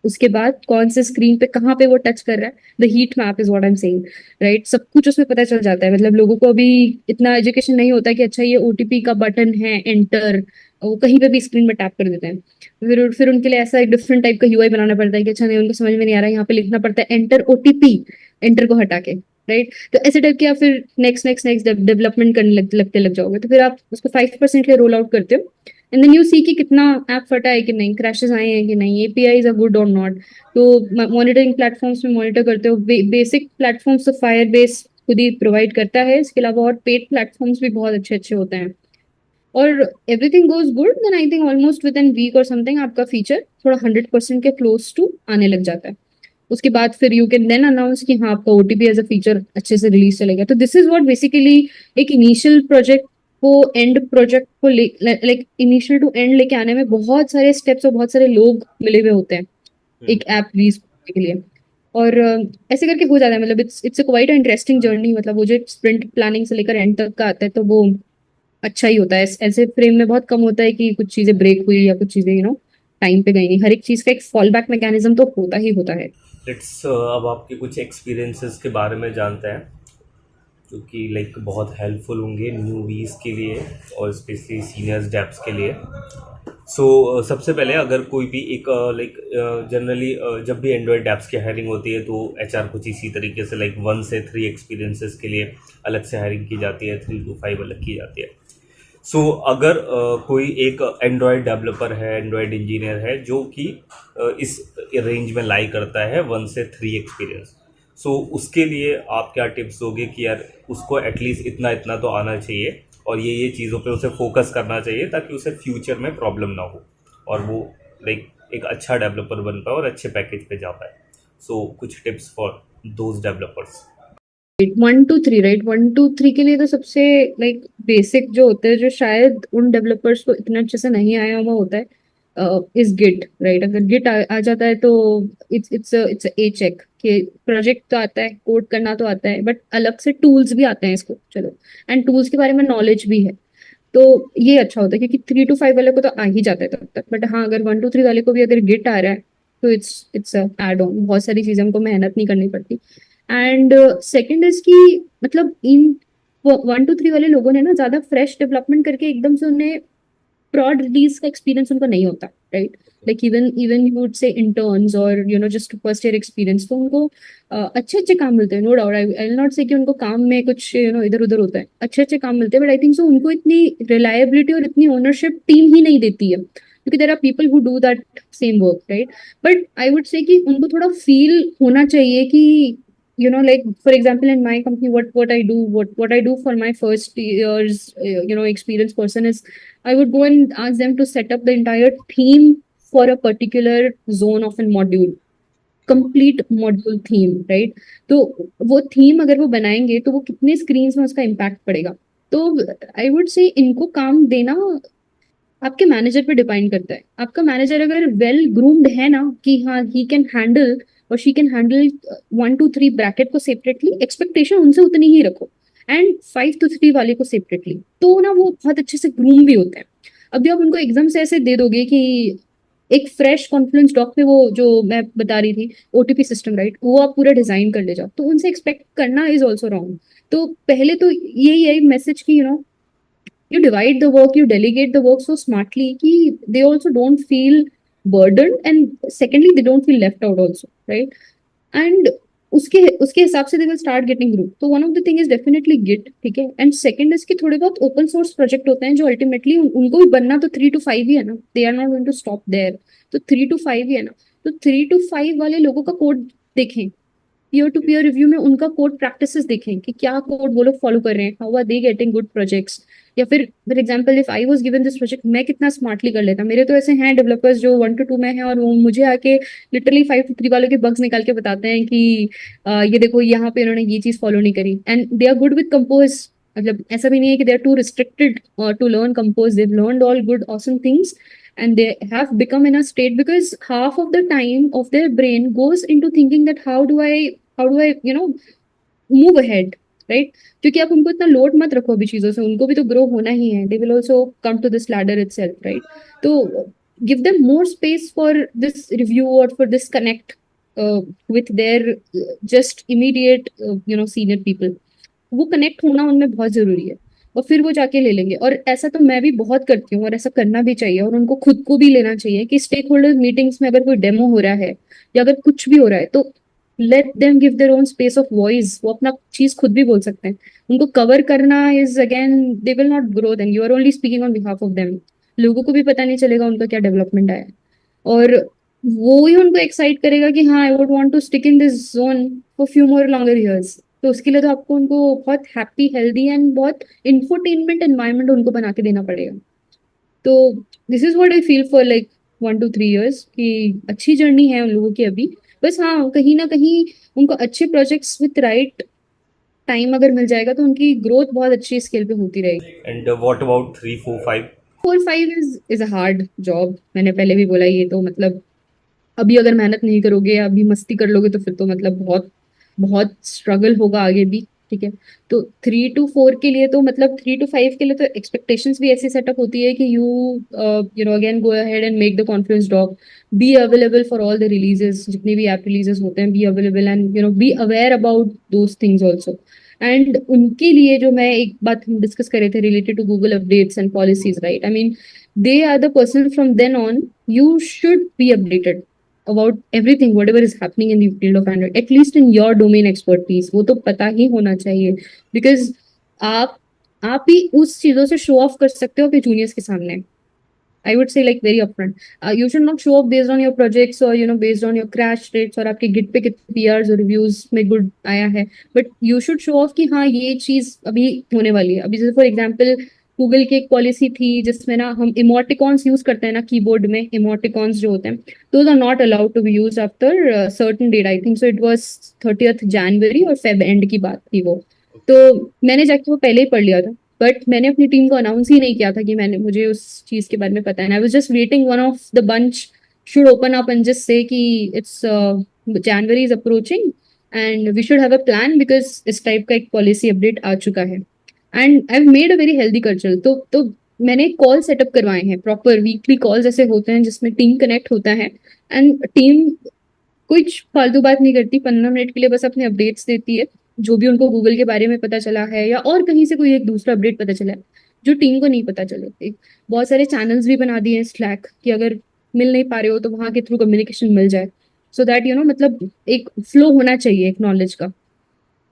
उसके बाद कौन से स्क्रीन पे कहाँ पे वो टच कर रहा है। The heat map is what I am saying, right? सब कुछ उसमें पता चल जाता है। मतलब लोगों को अभी इतना एजुकेशन नहीं होता कि अच्छा ये ओटीपी का बटन है एंटर, वो कहीं पे भी स्क्रीन में टैप कर देते हैं। फिर उनके लिए ऐसा एक डिफरेंट टाइप का यूआई बनाना पड़ता है कि अच्छा नहीं, उनको समझ में नहीं आ रहा है, यहाँ पे लिखना पड़ता है एंटर ओटीपी, एंटर को हटा के, राइट? तो ऐसे टाइप की आप फिर नेक्स्ट नेक्स्ट नेक्स्ट डेवलपमेंट करने लग जाओगे। तो फिर आप उसको 5% के लिए रोल आउट करते हो, एंड देन यू सी कि कितना ऐप फटा है कि नहीं, क्रैशेस आए हैं कि नहीं, एपीआईज आर गुड और नॉट। तो मॉनिटरिंग प्लेटफॉर्म्स में मॉनिटर करते हो। बेसिक प्लेटफॉर्म्स तो फायरबेस खुद ही प्रोवाइड करता है, इसके अलावा और पेड प्लेटफॉर्म्स भी बहुत अच्छे अच्छे होते हैं। और everything goes good, then I think almost within week और समथिंग आपका फीचर थोड़ा 100% के क्लोज टू आने लग जाता है। उसके बाद फिर यू कैन देन अनाउंस कि हाँ आपका ओटीपी एज अ फीचर अच्छे से रिलीज चलेगा। तो दिस इज व्हाट बेसिकली एक इनिशियल प्रोजेक्ट को एंड प्रोजेक्ट को लाइक इनिशियल टू एंड लेके आने में बहुत सारे स्टेप्स और बहुत सारे लोग मिले हुए होते हैं एक ऐप रिलीज करने के लिए। और ऐसे करके हो जाता है। मतलब इट्स क्वाइट इंटरेस्टिंग जर्नी। मतलब वो जो स्प्रिंट प्लानिंग से लेकर एंड तक का आता है, तो वो अच्छा ही होता है। ऐसे फ्रेम में बहुत कम होता है कि कुछ चीजें ब्रेक हुई या कुछ चीजें टाइम पे गई नहीं। हर एक चीज का एक फॉल बैक मैकेनिज्म तो होता ही होता है। लेट्स अब आपके कुछ एक्सपीरियंसेस के बारे में जानते हैं, जो कि लाइक बहुत हेल्पफुल होंगे न्यूवीज़ के लिए और स्पेशली सीनियर्स डेप्स के लिए। सबसे पहले अगर कोई भी एक जनरली जब भी एंड्रॉयड ऐप्स की हायरिंग होती है तो एचआर कुछ इसी तरीके से लाइक 1 से 3 एक्सपीरियंसेस के लिए अलग से हायरिंग की जाती है, 3 to 5 अलग की जाती है। अगर कोई एक एंड्रॉयड डेवलपर है, एंड्रॉयड इंजीनियर है जो कि इस रेंज में लाई करता है 1 से 3 एक्सपीरियंस, उसके लिए आप क्या टिप्स दोगे कि यार उसको एटलीस्ट इतना इतना तो आना चाहिए और ये चीज़ों पे उसे फोकस करना चाहिए ताकि उसे फ्यूचर में प्रॉब्लम ना हो और वो लाइक एक अच्छा डेवलपर बन पाए और अच्छे पैकेज पे जा पाए। कुछ tips for those developers. 1 to 3, right? 1 to 3 के लिए तो सबसे लाइक बेसिक जो होते हैं, जो शायद उन डेवलपर्स को इतना अच्छे से नहीं आया हुआ होता है, इज गिट, राइट? अगर गिट आ जाता है तो इट्स ए चेक कि प्रोजेक्ट तो आता है, कोड करना तो आता है, बट अलग से टूल्स भी आते हैं इसको, चलो, एंड टूल्स के बारे में नॉलेज भी है। तो ये अच्छा होता है क्योंकि 3 to 5 वाले को तो आ ही जाता है तब तक। बट हाँ, अगर 1 to 3 वाले को भी अगर गिट आ रहा है तो इट्स एड ऑन। बहुत सारी चीजें हमको मेहनत नहीं करनी पड़ती। एंड सेकंड इज कि मतलब इन 1 to 3 वाले लोगों ने ना ज्यादा फ्रेश डेवलपमेंट करके एकदम से उन्हें प्रॉड रिलीज का एक्सपीरियंस उनको नहीं होता। Right? Like even you would say interns और जस्ट फर्स्ट ईयर एक्सपीरियंस, तो उनको अच्छे अच्छे काम मिलते हैं, no doubt. I will not say कि उनको काम में कुछ इधर उधर होता है, अच्छे अच्छे काम मिलते हैं, बट आई थिंक सो उनको इतनी रिलायबिलिटी और इतनी ओनरशिप टीम ही नहीं देती है, क्योंकि there are people who do that same work, right? But I would say कि उनको थोड़ा फील होना चाहिए कि like for example in my company, what I do for my first year's experienced person is I would go and ask them to set up the entire theme for a particular zone of a module, complete module theme, right? तो वो theme अगर वो बनाएंगे तो वो कितने screens में उसका इम्पैक्ट पड़ेगा। तो आई वुड से इनको काम देना आपके मैनेजर पे डिपेंड करता है। आपका मैनेजर अगर वेल ग्रूम्ड है ना, कि हाँ ही कैन हैंडल और शी कैन हैंडल 1 2 3 ब्रैकेट को सेपरेटली, एक्सपेक्टेशन उनसे उतनी ही रखो, एंड 5 to 3 वाले को सेपरेटली, तो ना वो बहुत अच्छे से ग्रूम भी होते हैं। अब जब उनको एग्जाम से ऐसे दे दोगे कि एक फ्रेश कॉन्फ्लुएंस डॉक पे वो जो मैं बता रही थी ओटीपी सिस्टम, राइट, वो आप पूरा डिजाइन कर ले जाओ, तो उनसे एक्सपेक्ट करना इज ऑल्सो रॉन्ग। तो पहले तो यही है मैसेज की you divide the work, you delegate the work so smartly कि they also don't feel burdened, and secondly they don't feel left out also, right? And उसके उसके हिसाब से they will start getting group। तो one of the thing is definitely git, ठीक है? and second is कि थोड़े बहुत open source project होते हैं जो ultimately उनको भी बनना तो 3 to 5 ही है ना, they are not going to stop there। तो 3 to 5 ही है ना, तो 3 to 5 वाले लोगों का कोड देखें, पीयर टू पीयर रिव्यू में उनका कोड प्रैक्टिसेस देखें कि क्या कोड वो लोग फॉलो कर रहे हैं, how are they getting good projects. या फिर for example if I was given this project, मैं कितना स्मार्टली कर लेता। मेरे तो ऐसे हैं डेवलपर्स जो 1 to 2 में हैं और वो मुझे आके लिटरली 5 to 3 वालों के बग्स निकाल के बताते हैं कि ये देखो यहाँ पे इन्होंने ये चीज फॉलो नहीं करी, and they are good with compose. मतलब ऐसा भी नहीं है कि they are too restricted to learn compose, they learned all good awesome things, and they have become in a state because half of the time of their brain goes into thinking that how do I move ahead, right? क्योंकि आप उनको इतना load मत रखो अभी चीजों से, उनको भी तो ग्रो होना ही है, they will also come to this ladder itself, right? तो give them more space for this review or for this connect with their just immediate senior people। वो कनेक्ट होना उनमें बहुत जरूरी है, और फिर वो जाके ले लेंगे। और ऐसा तो मैं भी बहुत करती हूँ और ऐसा करना भी चाहिए, और उनको खुद को भी लेना चाहिए कि स्टेक होल्डर मीटिंग्स में अगर कोई डेमो हो रहा है या अगर कुछ भी हो रहा है तो let them give their own space of voice, वो अपना चीज खुद भी बोल सकते हैं। उनको कवर करना is again they will not grow, then you are only speaking on behalf of them. लोगों को भी पता नहीं चलेगा उनका क्या डेवलपमेंट आया है, और वो ही उनको एक्साइट करेगा कि हाँ I would want to stick in this zone for few more longer years. तो उसके लिए तो आपको उनको बहुत हैप्पी हेल्दी एंड बहुत इंफोटेनमेंट एनवायरनमेंट उनको बना के देना पड़ेगा। तो this is what I feel for like 1 to 3 years कि अच्छी जर्नी है उन लोगों की अभी। बस हाँ, कहीं ना कहीं उनको अच्छे प्रोजेक्ट्स विथ राइट टाइम अगर मिल जाएगा तो उनकी ग्रोथ बहुत अच्छी स्केल पे होती रहेगी। And what about 3, 4, 5? 4 5 is a hard job, मैंने पहले भी बोला, ये तो मतलब अभी अगर मेहनत नहीं करोगे, अभी मस्ती कर लोगे, तो फिर तो मतलब बहुत बहुत स्ट्रगल होगा आगे भी, ठीक है? तो 3 to 4 के लिए तो मतलब 3 to 5 के लिए तो एक्सपेक्टेशंस भी ऐसी सेटअप होती है कि you again go ahead and make the conference doc, be available for all the releases, जितने भी ऐप रिलीजेस होते हैं, be available and be aware about those things also. And उनके लिए जो मैं एक बात हम डिस्कस कर रहे थे related to Google updates and policies, right? I mean they are the person from then on you should be updated about everything whatever is happening in the field of Android, at least in your domain expertise, वो तो पता ही होना चाहिए, because आप आप ही उस चीजों से शो ऑफ कर सकते हो अपने जूनियर्स के सामने। I would say like very upfront. You should not show up based on your projects or based on your crash rates और आपके गिट पे कितने PRs और रिव्यूज में गुड आया है, but you should show off कि हाँ ये चीज अभी होने वाली है। अभी जैसे फॉर एग्जाम्पल गूगल की एक पॉलिसी थी जिसमें ना हम इमोटिकॉन्स यूज करते हैं ना कीबोर्ड में, इमोटिकॉन्स जो होते हैं those are not allowed to be use after certain date. I think so it was 30th January और फेब एंड की बात थी वो। तो मैंने जाके वो पहले ही पढ़ लिया था, बट मैंने अपनी टीम को अनाउंस ही नहीं किया था कि मुझे उस चीज के बारे में पता है। I was just waiting one of the bunch should open up and just say कि it's January is approaching and we should have a plan because इस टाइप का एक पॉलिसी अपडेट आ चुका है। And I have made a very healthy culture. तो मैंने call setup करवाए हैं, प्रॉपर वीकली कॉल्स ऐसे होते हैं जिसमें टीम कनेक्ट होता है, एंड टीम कुछ फालतू बात नहीं करती, 15 मिनट के लिए बस अपने अपडेट्स देती है, जो भी उनको गूगल के बारे में पता चला है या और कहीं से कोई एक दूसरा अपडेट पता चला है जो टीम को नहीं पता चले। बहुत सारे चैनल्स भी बना दिए हैं स्लैक कि अगर मिल नहीं पा रहे हो तो वहां के थ्रू कम्युनिकेशन मिल जाए, सो दैट मतलब एक फ्लो होना चाहिए एक नॉलेज का।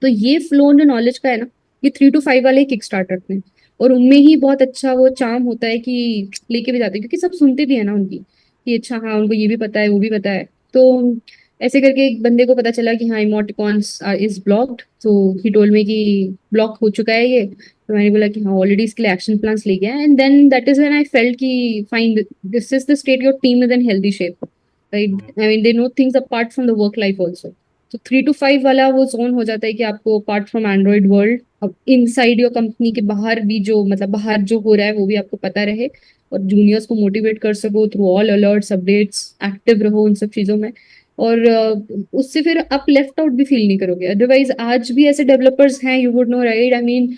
तो ये फ्लो जो नॉलेज का है ना, ये 3 to 5 वाले किक स्टार्ट रखते हैं, और उनमें ही बहुत अच्छा वो चार्म होता है कि लेके भी जाते हैं, क्योंकि सब सुनते भी है ना उनकी, कि अच्छा हाँ उनको ये भी पता है वो भी पता है। तो ऐसे करके एक बंदे को पता चला कि हाँ इमोटिकॉन्स इज ब्लॉक्ड, तो ही टोल्ड मी कि ब्लॉक हो चुका है ये। तो मैंने बोला कि हाँ ऑलरेडी इसके लिए एक्शन प्लान्स ले गया है, and then that is when I felt कि fine, this is the state your team is in healthy shape, right? I mean they know things apart from the work life also. तो 3 to 5 वाला वो zone हो जाता है कि आपको apart from Android world, अब इनसाइड योर कंपनी के बाहर भी जो मतलब बाहर जो हो रहा है वो भी आपको पता रहे, और जूनियर्स को मोटिवेट कर सको through all alerts updates, active रहो उन सब चीजों में। और उससे फिर आप लेफ्ट आउट भी फील नहीं करोगे। अदरवाइज आज भी ऐसे डेवलपर्स हैं, you would know right, I mean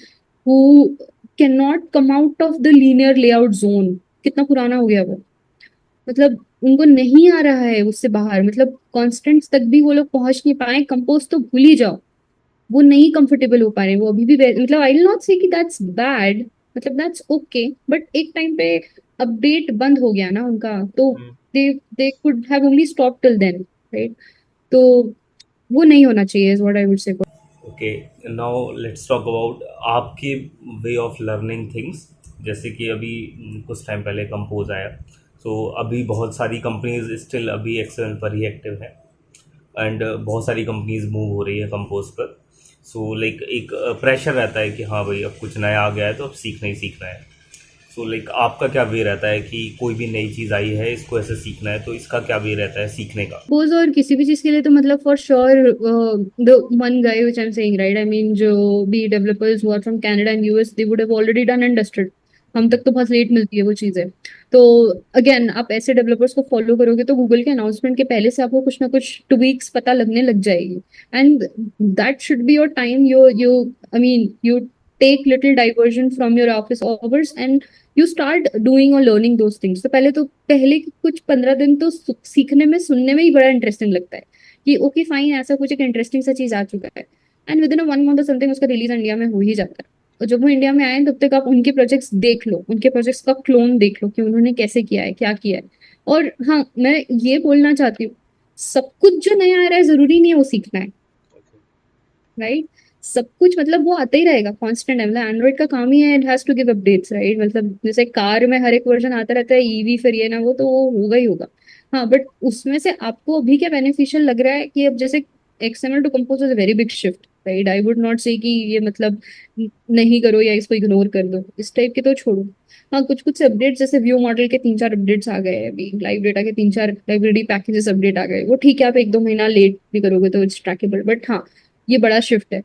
who can not come out of the linear layout zone. कितना पुराना हो गया वो, मतलब उनको नहीं आ रहा है उससे बाहर, मतलब कॉन्स्टेंट्स तक भी वो लोग पहुंच नहीं पाए, कंपोज तो भूल ही जाओ। वो नहीं कंफर्टेबल हो पा रहे, वो अभी भी मतलब आई विल नॉट से कि दैट्स बैड, मतलब दैट्स ओके, बट एक टाइम पे अपडेट बंद हो गया ना उनका, तो they they could have only stop till then, right? तो वो नहीं होना चाहिए is what I would say. Okay, now let's talk about आपके वे ऑफ लर्निंग थिंग्स। जैसे कि अभी कुछ टाइम पहले कंपोज आया, तो अभी बहुत सारी कंपनीज स्टिल अभी एक्सेल पर ही एक्टिव है, एंड बहुत सारी कंपनीज मूव हो रही है कंपोज पर। सो लाइक एक प्रेशर रहता है कि हाँ भाई अब कुछ नया आ गया है तो अब सीखना ही सीखना है। सो लाइक आपका क्या वे रहता है कि कोई भी नई चीज़ आई है इसको ऐसे सीखना है, तो इसका क्या वे रहता है सीखने का? सपोज और किसी भी चीज के लिए तो मतलब for sure the one guy which I am saying, right, I mean जो भी डेवलपर्स हुआ from Canada and US, they would have already done and dusted. हम तक तो बहुत लेट मिलती है वो चीजें। तो अगेन आप ऐसे डेवलपर्स को फॉलो करोगे तो गूगल के अनाउंसमेंट के पहले से आपको कुछ ना कुछ ट्वीक्स पता लगने लग जाएगी, and that should be your time, you I mean you take little diversion from your office hours and you start doing और लर्निंग दोज थिंग्स। तो पहले के कुछ 15 दिन तो सीखने में सुनने में ही बड़ा इंटरेस्टिंग लगता है कि ओके फाइन ऐसा कुछ एक इंटरेस्टिंग सा चीज आ चुका है, and with in 1 month something उसका रिलीज इंडिया में हो ही जाता है। और जब वो इंडिया में आए तब तक आप उनके प्रोजेक्ट्स देख लो, उनके प्रोजेक्ट्स का क्लोन देख लो कि उन्होंने कैसे किया है क्या किया है। और हाँ मैं ये बोलना चाहती हूँ, सब कुछ जो नया आ रहा है जरूरी नहीं है वो सीखना है, राइट? सब कुछ मतलब वो आता ही रहेगा कांस्टेंट है, मतलब एंड्रॉइड का काम ही है, it has to give updates, right? मतलब जैसे कार में हर एक वर्जन आता रहता है, ईवी फिर ये ना वो तो वो होगा ही होगा। हाँ बट उसमें से आपको अभी क्या बेनिफिशियल लग रहा है कि अब जैसे XML to compose is a very big shift, right? I would not say कि ये मतलब नहीं करो या इसको इग्नोर कर दो, इस टाइप के तो छोड़ो। हाँ कुछ कुछ अपडेट्स जैसे व्यू मॉडल के 3 4 अपडेट्स आ गए हैं अभी, लाइव डेटा के 3 4 लाइब्रेरी पैकेजेस अपडेट आ गए, वो ठीक है आप 1 2 महीना लेट भी करोगे तो इट्स ट्रैकेबल, बट हाँ ये बड़ा शिफ्ट है।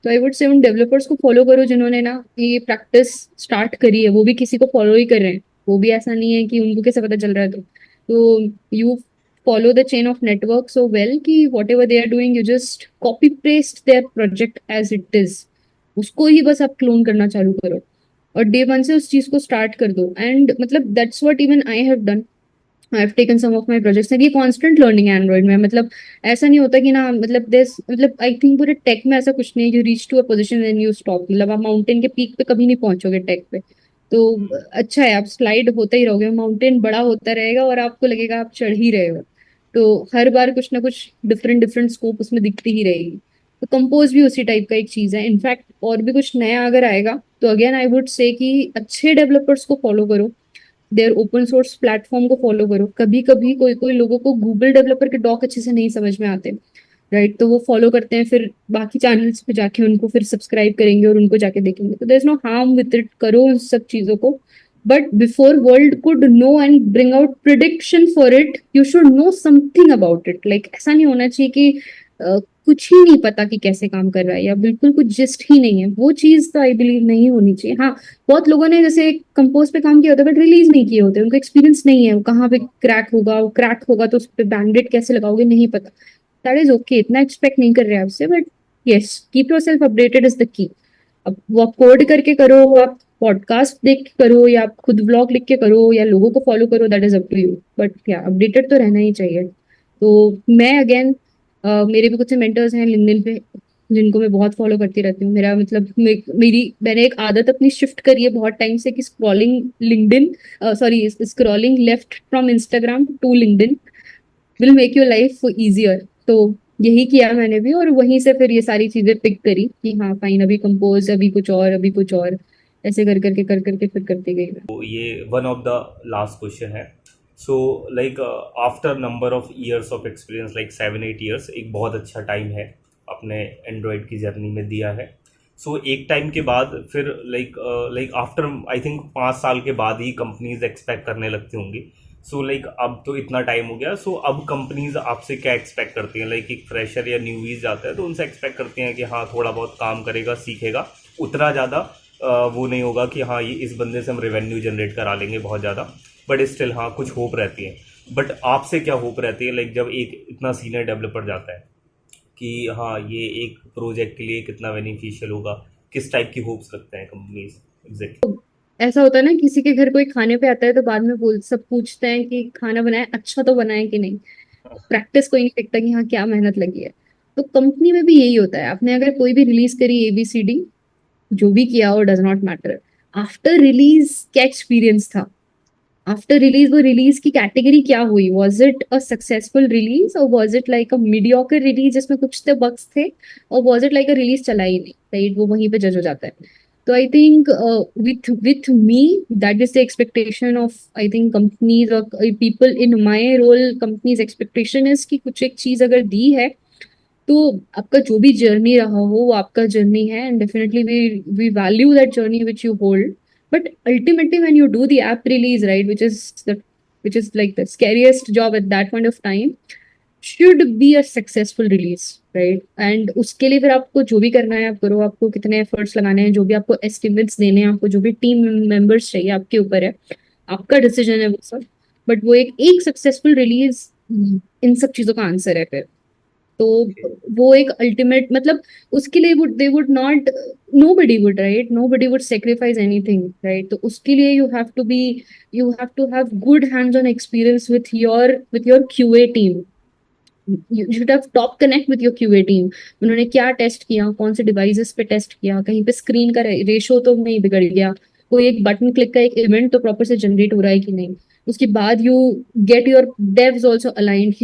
तो आई वुड से उन डेवलपर्स को फॉलो करो जिन्होंने ना ये प्रैक्टिस स्टार्ट करी है, वो भी किसी को फॉलो ही कर रहे हैं, वो भी ऐसा नहीं है कि उनको कैसे पता चल रहा है। तो you follow the chain of network so well कि whatever they are doing you just copy paste their project as it is, उसको ही बस आप क्लोन करना चालू करो और डे वन से उस चीज को स्टार्ट कर दो, एंड मतलब that's what even I have done. I have taken some of my projects, ये कांस्टेंट लर्निंग है एंड्रॉइड में, मतलब ऐसा नहीं होता कि ना मतलब दिस मतलब आई थिंक पूरे टेक में ऐसा कुछ नहीं है, you reach to a position and you stop, मतलब आप माउंटेन के पीक पे कभी नहीं पहुंचोगे टेक पे। तो अच्छा है आप स्लाइड होते ही रहोगे, माउंटेन बड़ा होता रहेगा और आपको लगेगा आप चढ़ ही रहे हो। तो हर बार कुछ ना कुछ डिफरेंट डिफरेंट स्कोप उसमें दिखती ही रहेगी। तो कंपोज भी उसी टाइप का एक चीज है, इनफैक्ट और भी कुछ नया अगर आएगा तो अगेन आई वुड से कि अच्छे डेवलपर्स को फॉलो करो, देयर ओपन सोर्स प्लेटफॉर्म को फॉलो करो। कभी कभी कोई कोई लोगों को गूगल डेवलपर के डॉक अच्छे से नहीं समझ में आते, राइट? तो वो फॉलो करते हैं, फिर बाकी चैनल्स पे जाके उनको फिर सब्सक्राइब करेंगे और उनको जाके देखेंगे, तो there is no harm with it, करो उन सब चीजों को। But before world could know and bring out prediction for it, you should know something about it. Like ऐसा नहीं होना चाहिए कि कुछ ही नहीं पता कि कैसे काम कर रहा है या बिल्कुल कुछ जिस्ट ही नहीं है, वो चीज तो आई बिलीव नहीं होनी चाहिए। हाँ बहुत लोगों ने जैसे कंपोज पे काम किया होता है बट रिलीज नहीं किए होते, उनको एक्सपीरियंस नहीं है वो कहाँ पे क्रैक होगा, वो क्रैक होगा तो उस पर बैंडेड कैसे लगाओगे नहीं पता, दैट इज ओके, इतना एक्सपेक्ट नहीं कर रहे हैं आपसे, but yes keep your self updated is the key. अब वो आप कोड करके करो, आप पॉडकास्ट देख के करो, या आप खुद ब्लॉग लिख के करो, या लोगों को फॉलो करो, that is up to you, but या अपडेटेड तो रहना ही चाहिए। तो मैं अगेन मेरे भी कुछ मेंटर्स हैं लिंक्डइन पे, जिनको मैं बहुत फॉलो करती रहती हूँ। मेरा मतलब मैंने एक आदत अपनी शिफ्ट करी है बहुत टाइम से कि scrolling LinkedIn sorry scrolling left from Instagram to LinkedIn will make your life easier. तो यही किया मैंने भी, और वहीं से फिर ये सारी चीजें पिक करी कि हाँ फाइन, अभी कंपोज, अभी कुछ और, अभी कुछ और, ऐसे कर करके फिर करती गई मैं। तो ये one of the last question है। So like after number of years of experience like 7-8 years, एक बहुत अच्छा टाइम है अपने एंड्रॉयड की जर्नी में दिया है। सो एक टाइम के बाद फिर लाइक आफ्टर आई थिंक 5 साल के बाद ही कंपनीज एक्सपेक्ट करने लगती होंगी। सो लाइक अब तो इतना टाइम हो गया, सो अब कंपनीज आपसे क्या एक्सपेक्ट करती हैं? लाइक एक फ्रेशर या न्यूवीज आता है तो उनसे एक्सपेक्ट करती हैं कि हाँ थोड़ा बहुत काम करेगा, सीखेगा, उतना ज़्यादा वो नहीं होगा कि हाँ ये इस बंदे से हम रेवेन्यू जनरेट करा लेंगे बहुत ज़्यादा, बट स्टिल हाँ कुछ होप रहती है। बट आपसे क्या होप रहती है लाइक जब एक इतना सीनियर डेवलपर जाता है कि हाँ ये एक प्रोजेक्ट के लिए कितना बेनिफिशियल होगा, किस टाइप की होप्स रखते हैं कंपनीज एग्जैक्टली? ऐसा होता है ना, किसी के घर कोई खाने पे आता है तो बाद में बोल सब पूछते हैं कि खाना बनाए, अच्छा तो बनाए कि नहीं। प्रैक्टिस कोई नहीं देखता कि हाँ क्या मेहनत लगी है। तो कंपनी में भी यही होता है। आपने अगर कोई भी रिलीज करी ABCD, जो भी किया हो does not matter, after release क्या एक्सपीरियंस था, आफ्टर रिलीज वो रिलीज की कैटेगरी क्या हुई, was it a successful release और was it like a mediocre release जिसमें कुछ तो बग्स थे, और was it like a release चला ही नहीं, राइट? वो वहीं पे जज हो जाता है। तो I think with me that is the expectation of I think companies और people in my role. Companies expectation is कि कुछ एक चीज अगर दी है तो आपका जो भी जर्नी रहा हो वो आपका जर्नी है, and definitely we value that journey which you hold. But ultimately when you do the app release, right, which is like the scariest job at that point of time, should be a successful release, right? And उसके लिए फिर आपको जो भी करना है आप करो, आपको कितने एफर्ट्स लगाने हैं, जो भी आपको एस्टिमेट्स देने हैं, आपको जो भी टीम मेंबर्स चाहिए, आपके ऊपर है, आपका डिसीजन है वो सब। बट वो एक सक्सेसफुल रिलीज इन सब चीजों का आंसर है फिर। तो वो एक अल्टीमेट मतलब उसके लिए would they would not, nobody would, right? Nobody would sacrifice anything, right? तो उसके लिए you have to have good hands on experience with your QA team. You should have top connect with your QA team. उन्होंने क्या test किया, कौन से devices पे test किया, कहीं पे स्क्रीन का रेशो तो नहीं बिगड़ गया, कोई एक बटन क्लिक का एक इवेंट तो प्रॉपर से जनरेट हो रहा है कि नहीं। उसके बाद you get your devs also aligned,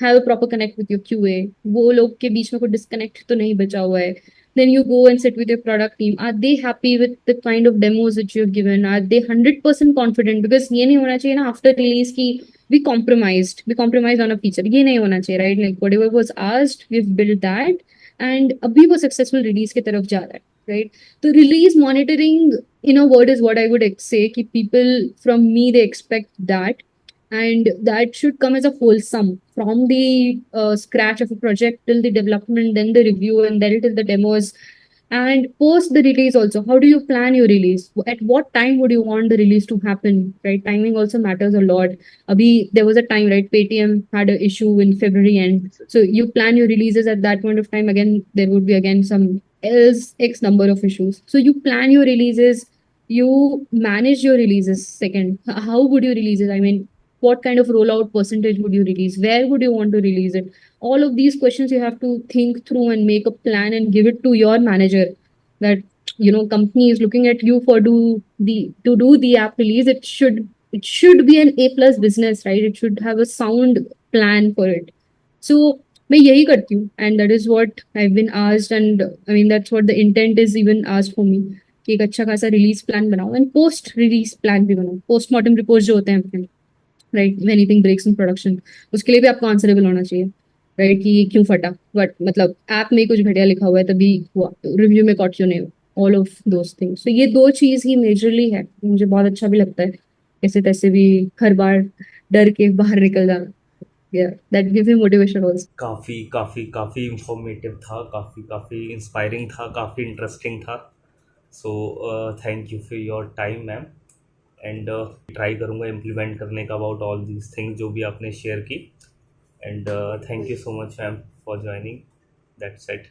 have a proper connect with your QA, वो लोग के बीच में कोई डिस्कनेक्ट तो नहीं बचा हुआ है। Then you go and sit with your product team. Are they happy with the kind of demos that you've given? Are they 100% confident? Because ये नहीं होना चाहिए ना after release की we compromised on a feature, ये नहीं होना चाहिए, right? Like whatever was asked we've built that, and अभी वो successful release की तरफ जा रहा है, right? तो release monitoring in a word is what I would say कि people from me they expect that, and that should come as a wholesome from the scratch of a project till the development, then the review, and then till the demos, and post the release also. How do you plan your release? At what time would you want the release to happen, right? Timing also matters a lot. Abhi, there was a time, right? Paytm had an issue in February end. So you plan your releases at that point of time. Again, there would be again some else X number of issues. So you plan your releases, you manage your releases. Second, how would you release it? I mean, what kind of rollout percentage would you release? Where would you want to release it? All of these questions you have to think through and make a plan and give it to your manager, that company is looking at you for to do the app release. It should be an A+ business, right? It should have a sound plan for it. So मैं यही करती हूँ, and that is what I've been asked, and I mean that's what the intent is even asked for me, कि एक अच्छा खासा release plan बनाओ and post release plan भी बनाओ, पोस्टमार्टम रिपोर्ट जो होते हैं अपने, right, when anything breaks in production, उसके लिए भी आपको आंसरेबल होना चाहिए, राइट, कि ये क्यों फटा, बट मतलब ऐप में कुछ घटिया लिखा हुआ है तभी हुआ, रिव्यू में कॉट क्यों नहीं हुआ, ऑल ऑफ दोस थिंग्स। तो ये दो चीज ही मेजरली है, मुझे बहुत अच्छा भी लगता है कैसे तैसे भी हर बार डर के बाहर निकल जाना, that gives me motivation also. काफ़ी काफ़ी काफ़ी इंफॉर्मेटिव था, काफ़ी काफ़ी इंस्पायरिंग था, काफ़ी इंटरेस्टिंग था। So thank you for your time ma'am, and try करूँगा इम्प्लीमेंट करने का अबाउट ऑल दीज थिंग्स जो भी आपने शेयर की, and thank you so much ma'am for joining, that's it.